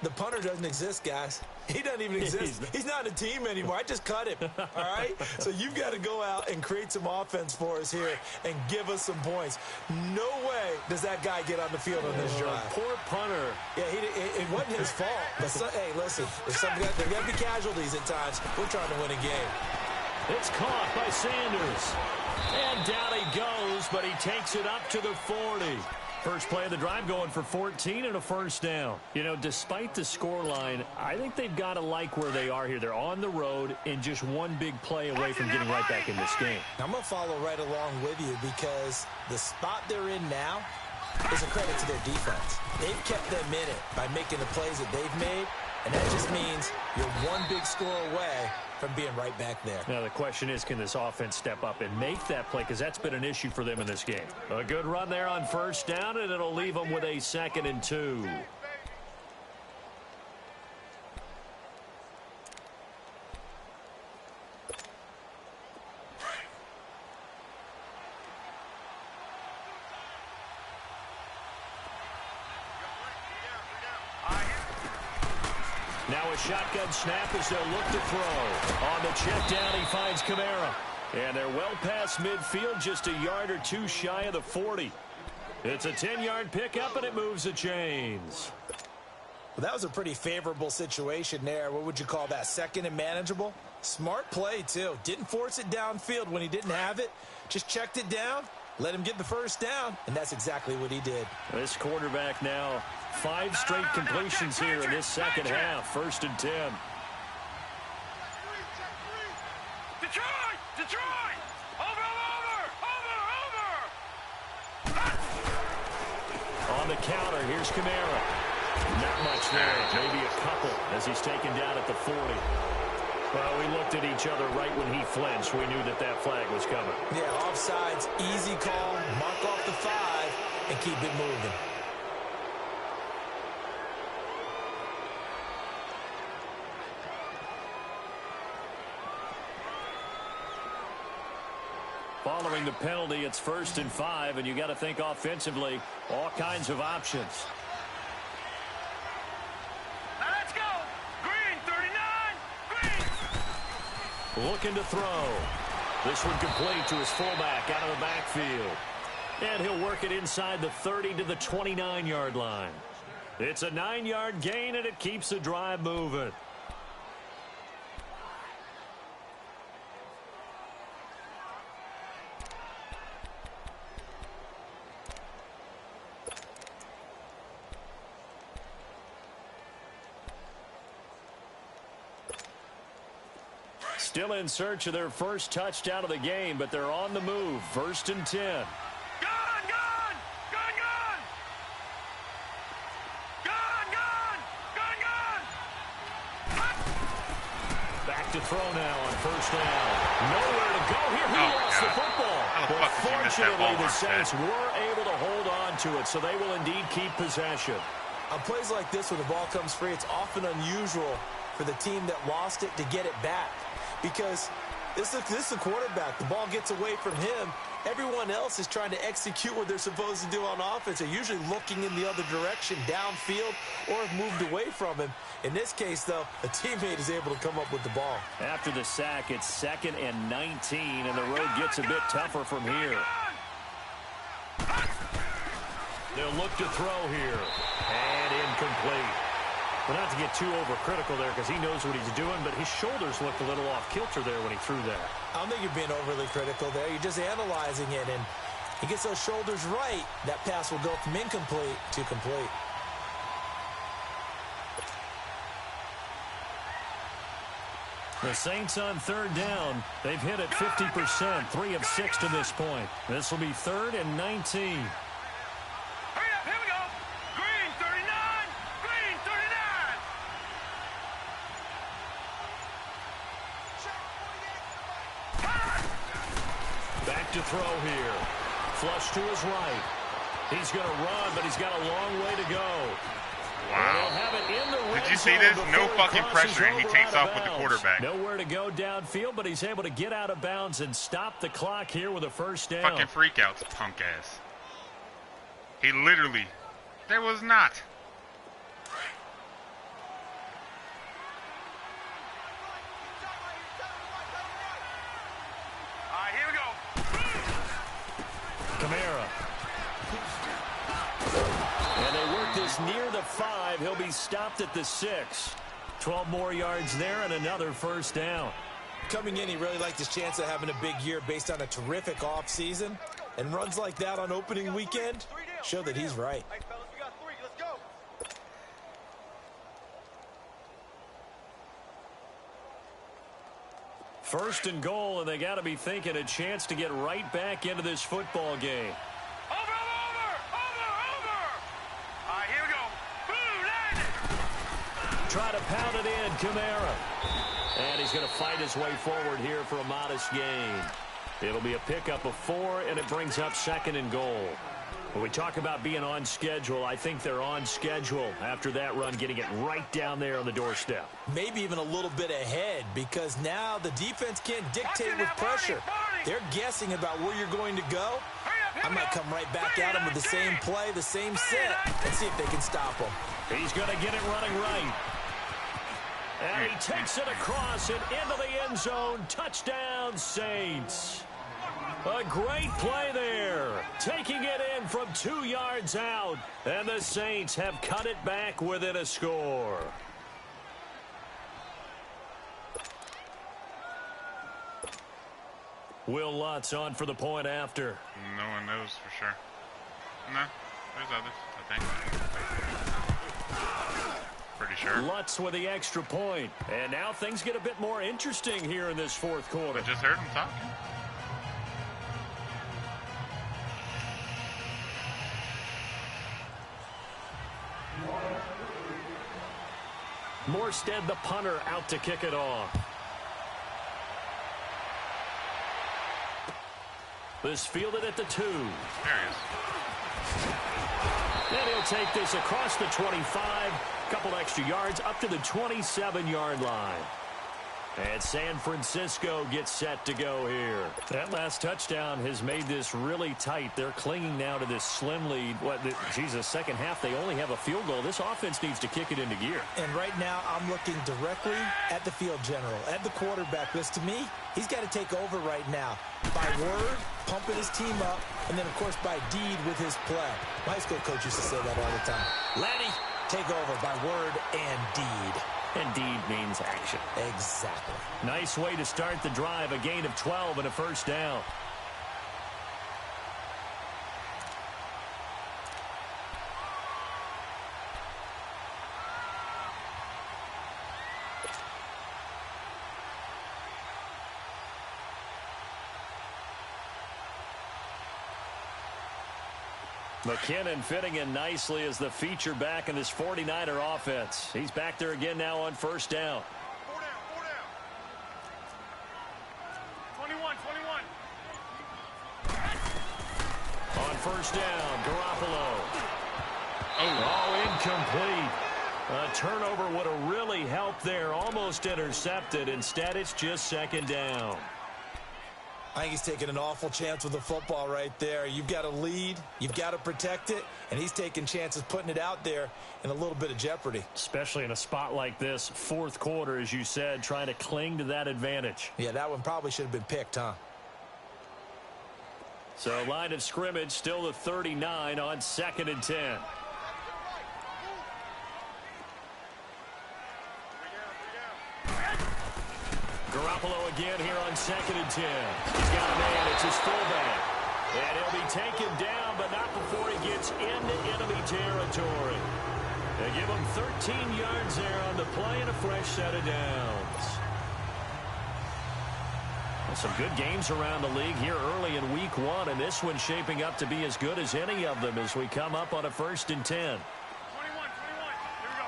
The punter doesn't exist, guys. He doesn't even exist. He's not a team anymore. I just cut him, all right? So you've got to go out and create some offense for us here and give us some points. No way does that guy get on the field on this drive. Poor punter. Yeah, it wasn't his fault. But hey, listen, there's there got to be casualties at times. We're trying to win a game. It's caught by Sanders. And down he goes, but he takes it up to the 40. First play of the drive going for 14 and a 1st down. You know, despite the scoreline, I think they've got to like where they are here. They're on the road and just one big play away from getting right back in this game. I'm going to follow right along with you because the spot they're in now is a credit to their defense. They've kept them in it by making the plays that they've made, and that just means you're one big score away from being right back there. Now the question is, can this offense step up and make that play? Because that's been an issue for them in this game. A good run there on 1st down, and it'll leave them with a 2nd and 2. Now a shotgun snap as they'll look to throw. On the check down, he finds Kamara. And they're well past midfield, just a yard or 2 shy of the 40. It's a 10-yard pickup, and it moves the chains. Well, that was a pretty favorable situation there. What would you call that? 2nd and manageable? Smart play, too. Didn't force it downfield when he didn't have it. Just checked it down, let him get the 1st down, and that's exactly what he did. This quarterback now 5 straight completions here in this 2nd half. 1st and 10. Detroit! Detroit! Over! On the counter, here's Kamara. Not much there, maybe a couple as he's taken down at the 40. Well, we looked at each other right when he flinched. We knew that that flag was coming. Yeah, offsides, easy call, mark off the 5, and keep it moving. Following the penalty, it's 1st and 5, and you got to think offensively, all kinds of options. Now let's go. Green, 39. Green. Looking to throw. This one complete to his fullback out of the backfield. And he'll work it inside the 30 to the 29-yard line. It's a 9-yard gain, and it keeps the drive moving. Still in search of their first touchdown of the game, but they're on the move. 1st and 10. Gun, gun. Gun, gun. Gun, gun. Gun, gun. Back to throw now on 1st down. Nowhere to go here. He lost the football. How the But fuck did you miss that fortunately, ball, the Armstead? Saints were able to hold on to it, so they will indeed keep possession. On plays like this, when the ball comes free, it's often unusual for the team that lost it to get it back. Because this is a quarterback. The ball gets away from him. Everyone else is trying to execute what they're supposed to do on offense. They're usually looking in the other direction, downfield, or have moved away from him. In this case, though, a teammate is able to come up with the ball. After the sack, it's 2nd and 19, and the road gets a bit tougher from here. They'll look to throw here. And incomplete. Well, not to get too overcritical there because he knows what he's doing, but his shoulders looked a little off kilter there when he threw that. I don't think you're being overly critical there. You're just analyzing it, and he gets those shoulders right. That pass will go from incomplete to complete. The Saints on 3rd down. They've hit it 50%, 3 of 6 to this point. This will be 3rd and 19. Hurry up, here we go. Green, 39. Green, 39. Back to throw here. Flush to his right. He's going to run, but he's got a long way to go. Wow. Did you see this? No fucking pressure, and he takes off with the quarterback. Nowhere to go downfield, but he's able to get out of bounds and stop the clock here with a 1st down. Fucking freakouts, punk ass. He literally, there was not. All right, here we go. Kamara. And they work this near the 5. He'll be stopped at the 6. 12 more yards there and another 1st down. Coming in, he really liked his chance of having a big year based on a terrific offseason. And runs like that on opening weekend show that he's right. Hey, fellas, we got 3. Let's go. First and goal, and they got to be thinking a chance to get right back into this football game. Over. All right, here we go. Boom, landed. Try to pound it in, Kamara. And he's going to fight his way forward here for a modest gain. It'll be a pickup of 4, and it brings up 2nd and goal. When we talk about being on schedule, I think they're on schedule after that run, getting it right down there on the doorstep. Maybe even a little bit ahead, because now the defense can't dictate with pressure. They're guessing about where you're going to go. I might come right back at him with the same play, the same set, and see if they can stop him. He's going to get it running right. And he takes it across and into the end zone. Touchdown, Saints. A great play there. Taking it in from 2 yards out. And the Saints have cut it back within a score. Will Lutz on for the point after. No one knows for sure. No, there's others, I think. Pretty sure. Lutz with the extra point. And now things get a bit more interesting here in this 4th quarter. I just heard him talking. Morstead, the punter, out to kick it off. This fielded at the 2. There he is. And he'll take this across the 25. Couple extra yards up to the 27-yard line. And San Francisco gets set to go here. That last touchdown has made this really tight. They're clinging now to this slim lead. Second half, they only have a field goal. This offense needs to kick it into gear. And right now, I'm looking directly at the field general, at the quarterback. Because to me, he's got to take over right now. By word, pumping his team up, and then, of course, by deed with his play. My high school coach used to say that all the time. Laddie, take over by word and deed. And deed means action. Exactly. Nice way to start the drive. A gain of 12 and a first down. McKinnon fitting in nicely as the feature back in this 49er offense. He's back there again now on first down. 4 down. 21. On first down, Garoppolo. Oh, incomplete. A turnover would have really helped there. Almost intercepted. Instead, it's just second down. I think he's taking an awful chance with the football right there. You've got to lead, you've got to protect it, and he's taking chances putting it out there in a little bit of jeopardy. Especially in a spot like this, fourth quarter, as you said, trying to cling to that advantage. Yeah, that one probably should have been picked, huh? So line of scrimmage still the 39 on 2nd and 10. Garoppolo again here on 2nd and 10. He's got a man. It's his fullback. And he'll be taken down, but not before he gets into enemy territory. They give him 13 yards there on the play and a fresh set of downs. Well, some good games around the league here early in week 1, and this one's shaping up to be as good as any of them as we come up on a 1st and 10. 21. Here we go.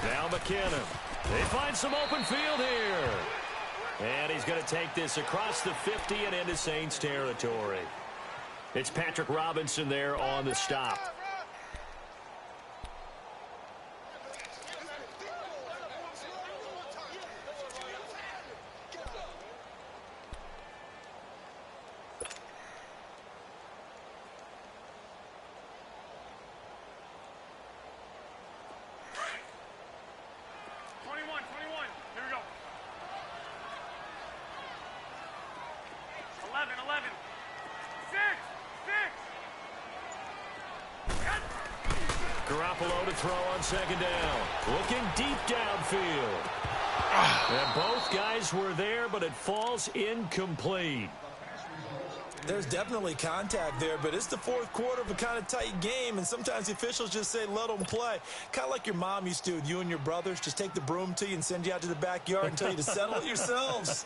Now McKinnon. They find some open field here. And he's going to take this across the 50 and into Saints territory. It's Patrick Robinson there on the stop. Garoppolo to throw on 2nd down. Looking deep downfield. And both guys were there, but it falls incomplete. There's definitely contact there, but it's the fourth quarter of a kind of tight game, and sometimes the officials just say, let them play. Kind of like your mom used to with you and your brothers. Just take the broom to you and send you out to the backyard and tell you to settle it yourselves.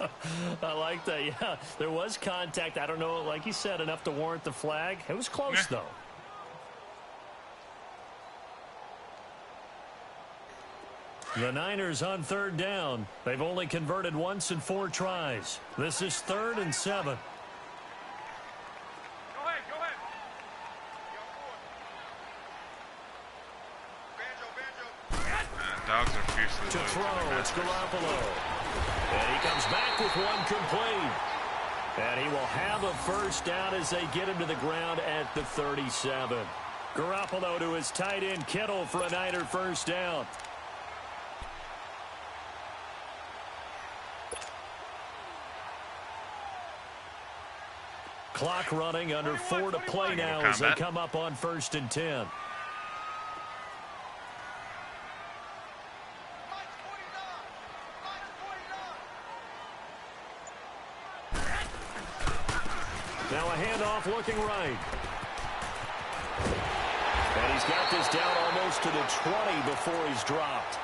I like that, yeah. There was contact. I don't know, like you said, enough to warrant the flag. It was close, though. The Niners on 3rd down. They've only converted once in 4 tries. This is 3rd and 7. Go ahead. Dogs are fiercely To loyal throw, their it's masters. Garoppolo. And he comes back with one complete. And he will have a first down as they get him to the ground at the 37. Garoppolo to his tight end Kittle for a Niner first down. Clock running under 4 to play now as they come up on 1st and 10. Now a handoff looking right. And he's got this down almost to the 20 before he's dropped.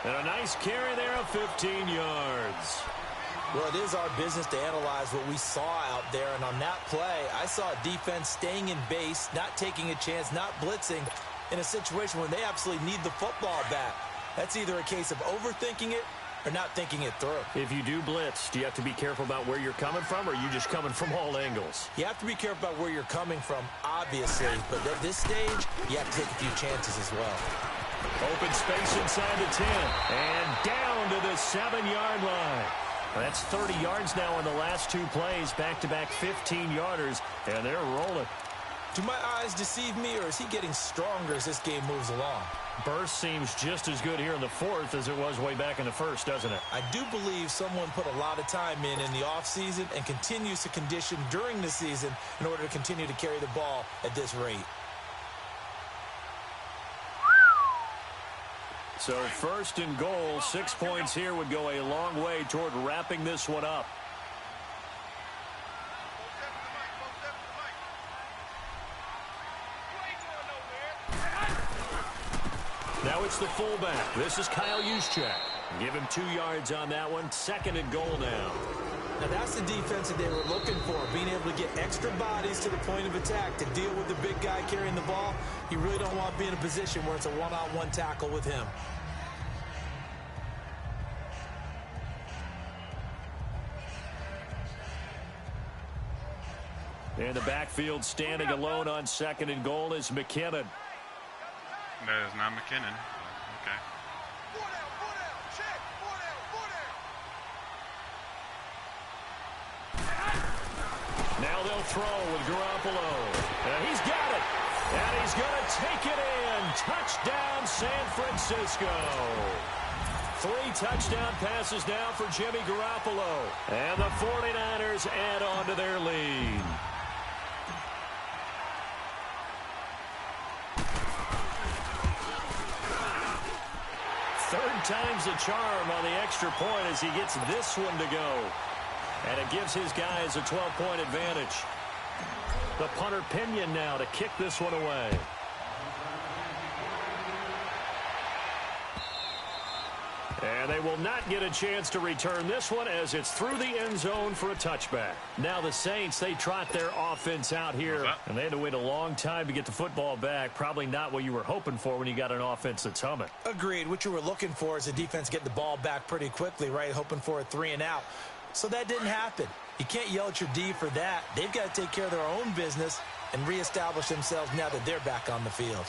And a nice carry there of 15 yards. Well, it is our business to analyze what we saw out there, and on that play, I saw a defense staying in base, not taking a chance, not blitzing, in a situation where they absolutely need the football back. That's either a case of overthinking it or not thinking it through. If you do blitz, do you have to be careful about where you're coming from, or are you just coming from all angles? You have to be careful about where you're coming from, obviously, but at this stage, you have to take a few chances as well. Open space inside the 10, and down to the 7-yard line. That's 30 yards now in the last 2 plays, back-to-back 15-yarders, and they're rolling. Do my eyes deceive me, or is he getting stronger as this game moves along? Burst seems just as good here in the 4th as it was way back in the 1st, doesn't it? I do believe someone put a lot of time in the offseason and continues to condition during the season in order to continue to carry the ball at this rate. So 1st and goal, 6 points here would go a long way toward wrapping this one up. Now it's the fullback. This is Kyle Juszczyk. Give him 2 yards on that one. 2nd and goal now. Now that's the defense that they were looking for, being able to get extra bodies to the point of attack to deal with the big guy carrying the ball. You really don't want to be in a position where it's a one-on-one tackle with him. In the backfield, standing alone on 2nd and goal is McKinnon. That is not McKinnon. Okay. Now they'll throw with Garoppolo. And he's got it. And he's going to take it in. Touchdown, San Francisco. 3 touchdown passes now for Jimmy Garoppolo. And the 49ers add on to their lead. Third time's a charm on the extra point as he gets this one to go. And it gives his guys a 12-point advantage. The punter Pinion now to kick this one away. And they will not get a chance to return this one as it's through the end zone for a touchback. Now the Saints, they trot their offense out here. And they had to wait a long time to get the football back. Probably not what you were hoping for when you got an offense that's humming. Agreed. What you were looking for is the defense get the ball back pretty quickly, right? Hoping for a 3 and out. So that didn't happen. You can't yell at your D for that. They've got to take care of their own business and reestablish themselves now that they're back on the field.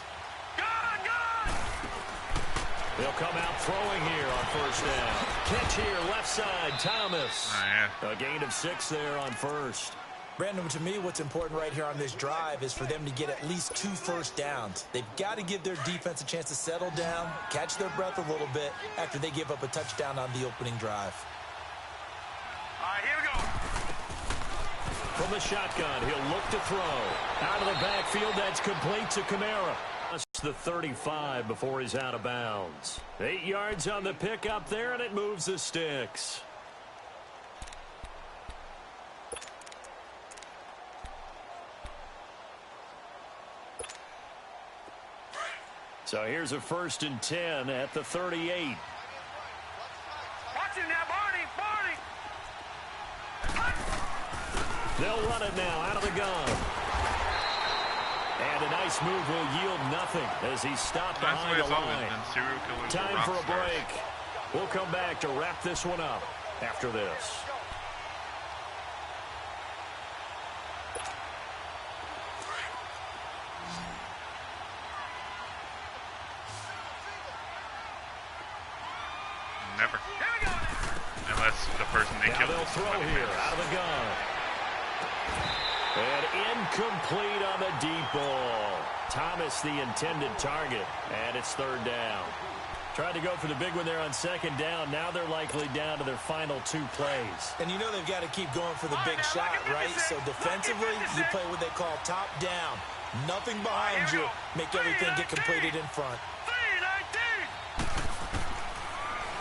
They'll come out throwing here on 1st down. Catch here, left side, Thomas. A gain of 6 there on 1st. Brandon, to me, what's important right here on this drive is for them to get at least 2 first downs. They've got to give their defense a chance to settle down, catch their breath a little bit after they give up a touchdown on the opening drive. All right, here we go. From the shotgun, he'll look to throw. Out of the backfield, that's complete to Kamara. The 35 before he's out of bounds. 8 yards on the pickup there, and it moves the sticks. So here's a 1st and 10 at the 38. Watch him now, Barney. They'll run it now out of the gun. And a nice move will yield nothing as he's stopped behind the line. Time for a break. We'll come back to wrap this one up after this. Never. Unless the person they killed. They'll throw here out of the gun. And incomplete on the deep ball. Thomas the intended target. And it's 3rd down. Tried to go for the big one there on 2nd down. Now they're likely down to their final 2 plays. And you know they've got to keep going for the big shot, right? So defensively, you play what they call top down. Nothing behind you. Make everything get completed in front.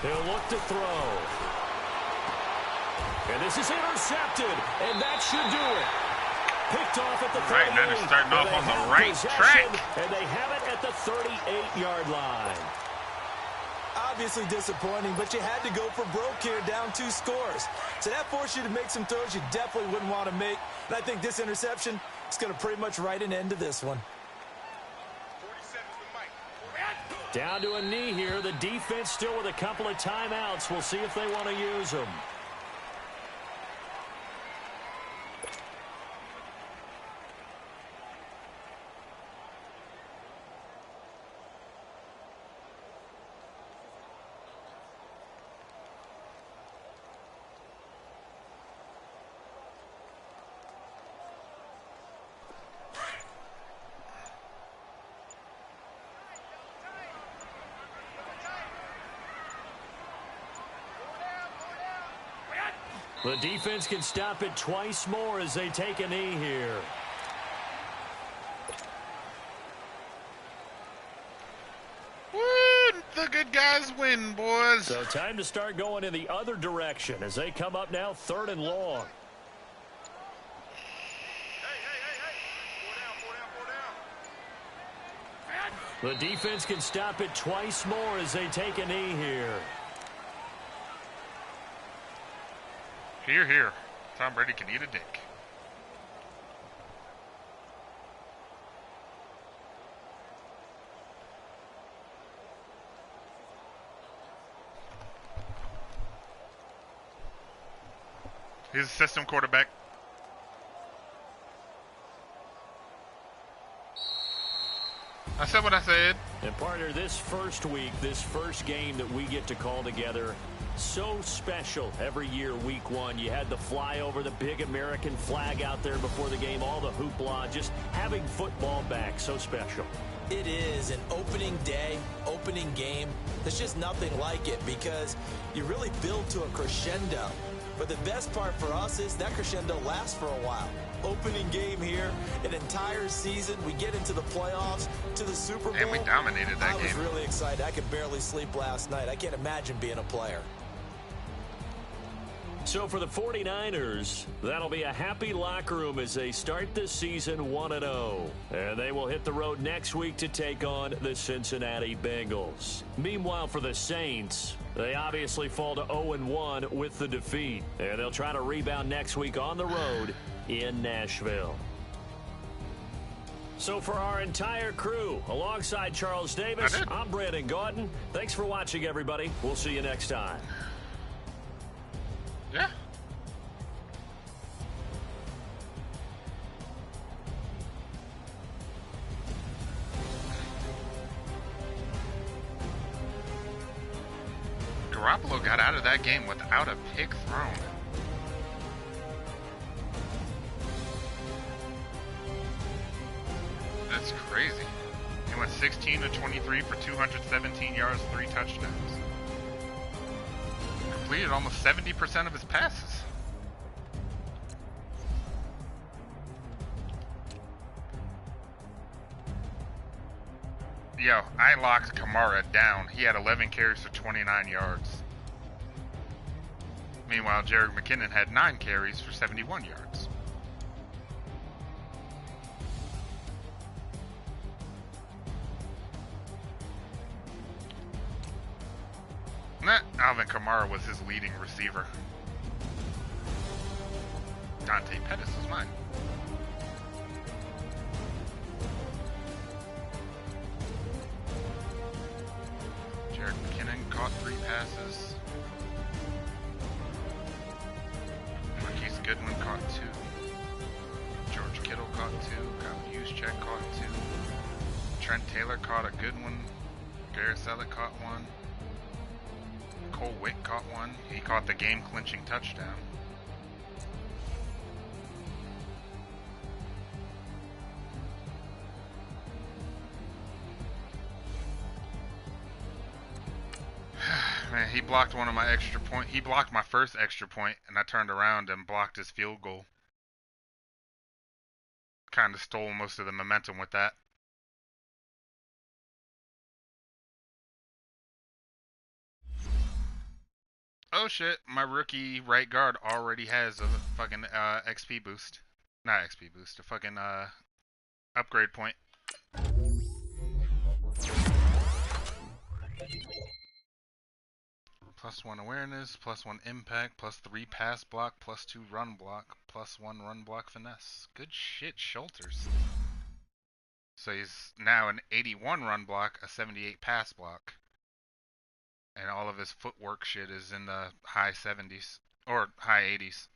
He'll look to throw. And this is intercepted. And that should do it. Picked off at the 38. Right, now they're starting off on the right track. And they have it at the 38-yard line. Obviously disappointing, but you had to go for broke here, down 2 scores. So that forced you to make some throws you definitely wouldn't want to make. And I think this interception is going to pretty much write an end to this one. 47 to Mike. Down to a knee here. The defense still with a couple of timeouts. We'll see if they want to use them. The defense can stop it twice more as they take a knee here. Woo! The good guys win, boys. So time to start going in the other direction as they come up now 3rd and long. The defense can stop it twice more as they take a knee here. Here, here. Tom Brady can eat a dick. He's a system quarterback. I said what I said. And partner, this first week, this first game that we get to call together, so special every year, week 1. You had the flyover, the big American flag out there before the game, all the hoopla, just having football back, so special. It is an opening day, opening game. There's just nothing like it because you really build to a crescendo. But the best part for us is that crescendo lasts for a while. Opening game here, an entire season. We get into the playoffs, to the Super Bowl. And we dominated that game. I was really excited. I could barely sleep last night. I can't imagine being a player. So for the 49ers, that'll be a happy locker room as they start this season 1-0. And they will hit the road next week to take on the Cincinnati Bengals. Meanwhile, for the Saints, they obviously fall to 0-1 with the defeat. And they'll try to rebound next week on the road in Nashville. So for our entire crew, alongside Charles Davis, I'm Brandon Gaudin. Thanks for watching, everybody. We'll see you next time. Yeah. Garoppolo got out of that game without a pick thrown. That's crazy. He went 16 to 23 for 217 yards, 3 touchdowns. Completed almost 70% of his passes. Yo, I locked Kamara down. He had 11 carries for 29 yards. Meanwhile, Jerick McKinnon had 9 carries for 71 yards. Alvin Kamara was his leading receiver. Dante Pettis was mine. Jerick McKinnon caught 3 passes. Marquise Goodwin caught 2. George Kittle caught 2. Kyle Juszczyk caught 2. Trent Taylor caught a good one. Garrett Selleck caught 1. Cole Witt caught 1. He caught the game-clinching touchdown. Man, he blocked one of my extra point. He blocked my first extra point, and I turned around and blocked his field goal. Kind of stole most of the momentum with that. Oh shit, my rookie right guard already has a fucking XP boost. Not XP boost, a fucking upgrade point. +1 awareness, +1 impact, +3 pass block, +2 run block, +1 run block finesse. Good shit, Schulters. So he's now an 81 run block, a 78 pass block. And all of his footwork shit is in the high 70s. Or high 80s.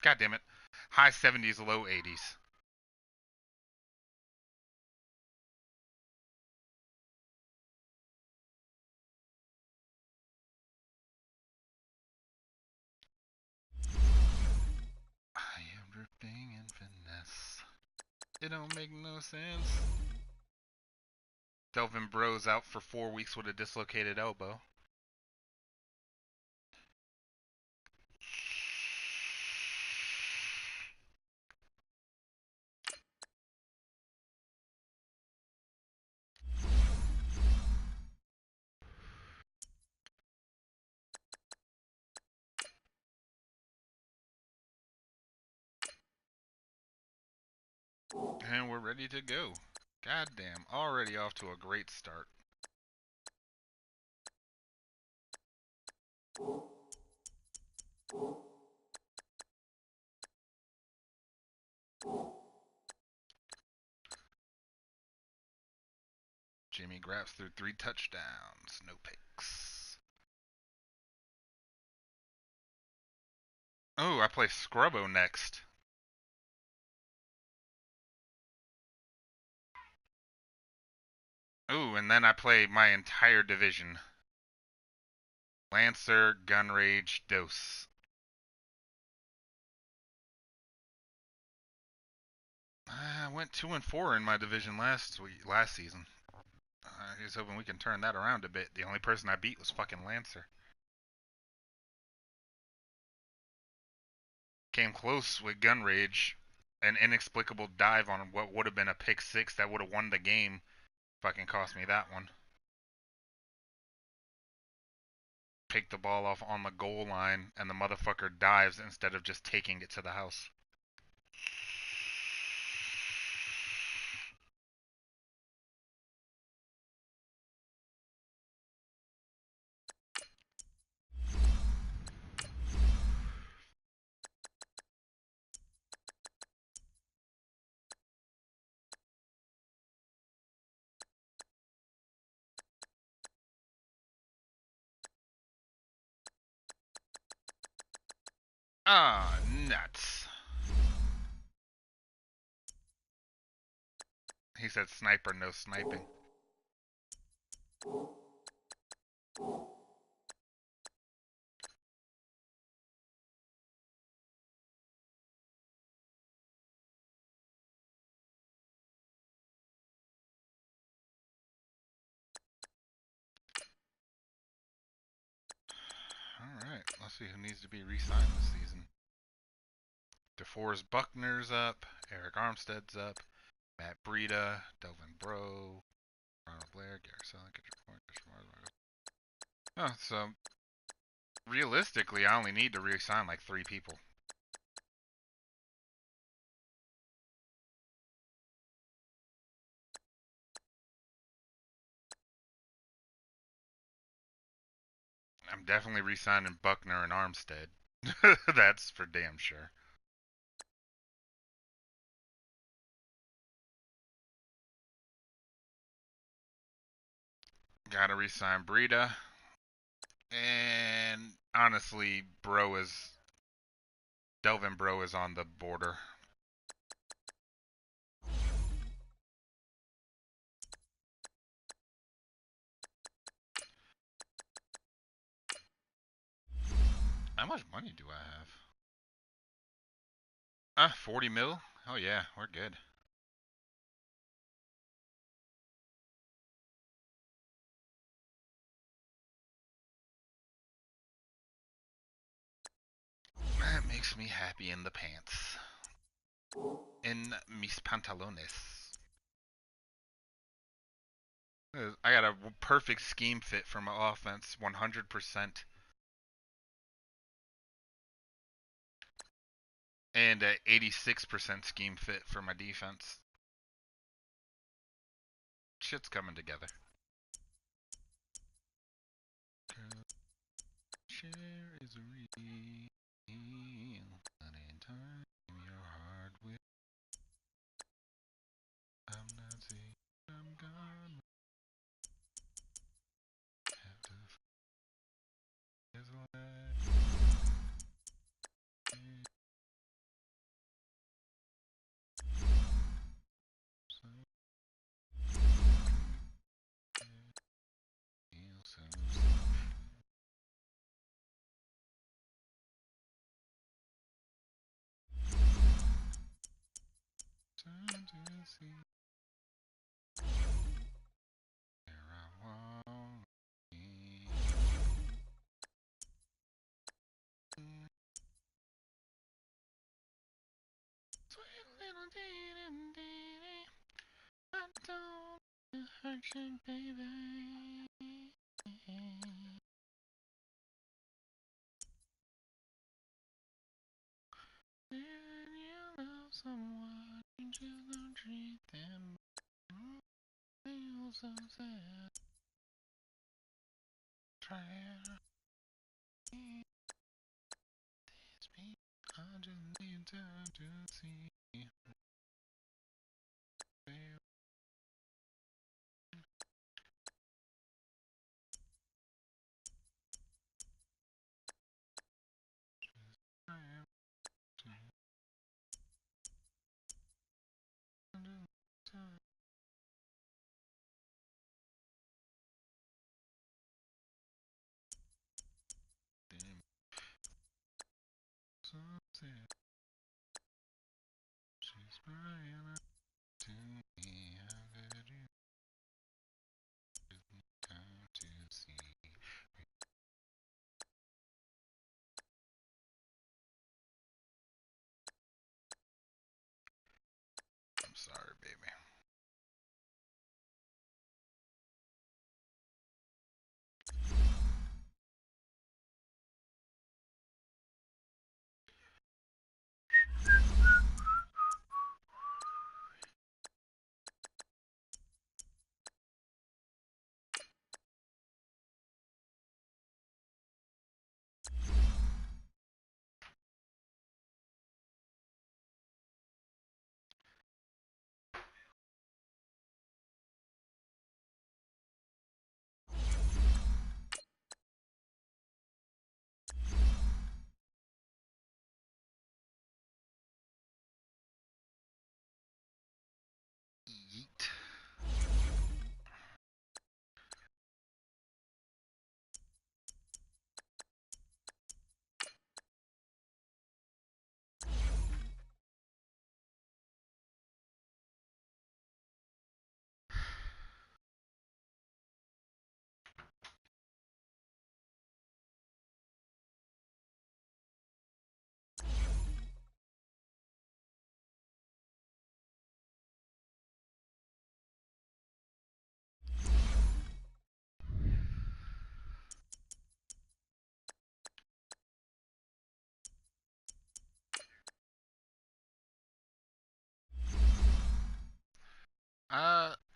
God damn it. High 70s, low 80s. I am dripping in finesse. It don't make no sense. Delvin Bro's out for 4 weeks with a dislocated elbow. And we're ready to go. Goddamn, already off to a great start. Jimmy Graps threw 3 touchdowns, no picks. Oh, I play Scrubbo next. Oh, and then I play my entire division. Lancer, Gunrage, Dose. I went 2-4 in my division last season. I was hoping we can turn that around a bit. The only person I beat was fucking Lancer. Came close with Gunrage. An inexplicable dive on what would have been a pick 6 that would have won the game. Fucking cost me that one. Picked the ball off on the goal line, and the motherfucker dives instead of just taking it to the house. Ah, nuts. He said sniper, no sniping. Alright, let's see who needs to be re-signed this season. DeForest Buckner's up, Eric Armstead's up, Matt Breida, Delvin Bro, Ronald Blair, Garrett Selling, get your point. Oh, so realistically, I only need to re-sign like 3 people. I'm definitely re-signing Buckner and Armstead. That's for damn sure. Gotta re-sign Breida. And honestly, Delvin Bro is on the border. How much money do I have? 40 mil? Oh yeah, we're good. That makes me happy in the pants. In mis pantalones. I got a perfect scheme fit for my offense, 100%. And a 86% scheme fit for my defense. Shit's coming together. Share is real. But in time, your heart will. I'm see where I want to be. Sweet little dee-dee-dee-dee. I don't hurt you, baby. When you love someone, you just don't treat them. Feel so sad. Trying to be this me. I just need time to see. So sad. She's crying out to me. How could you give me time to see? I'm sorry, baby. Yeet.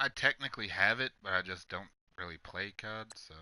I technically have it, but I just don't really play COD, so.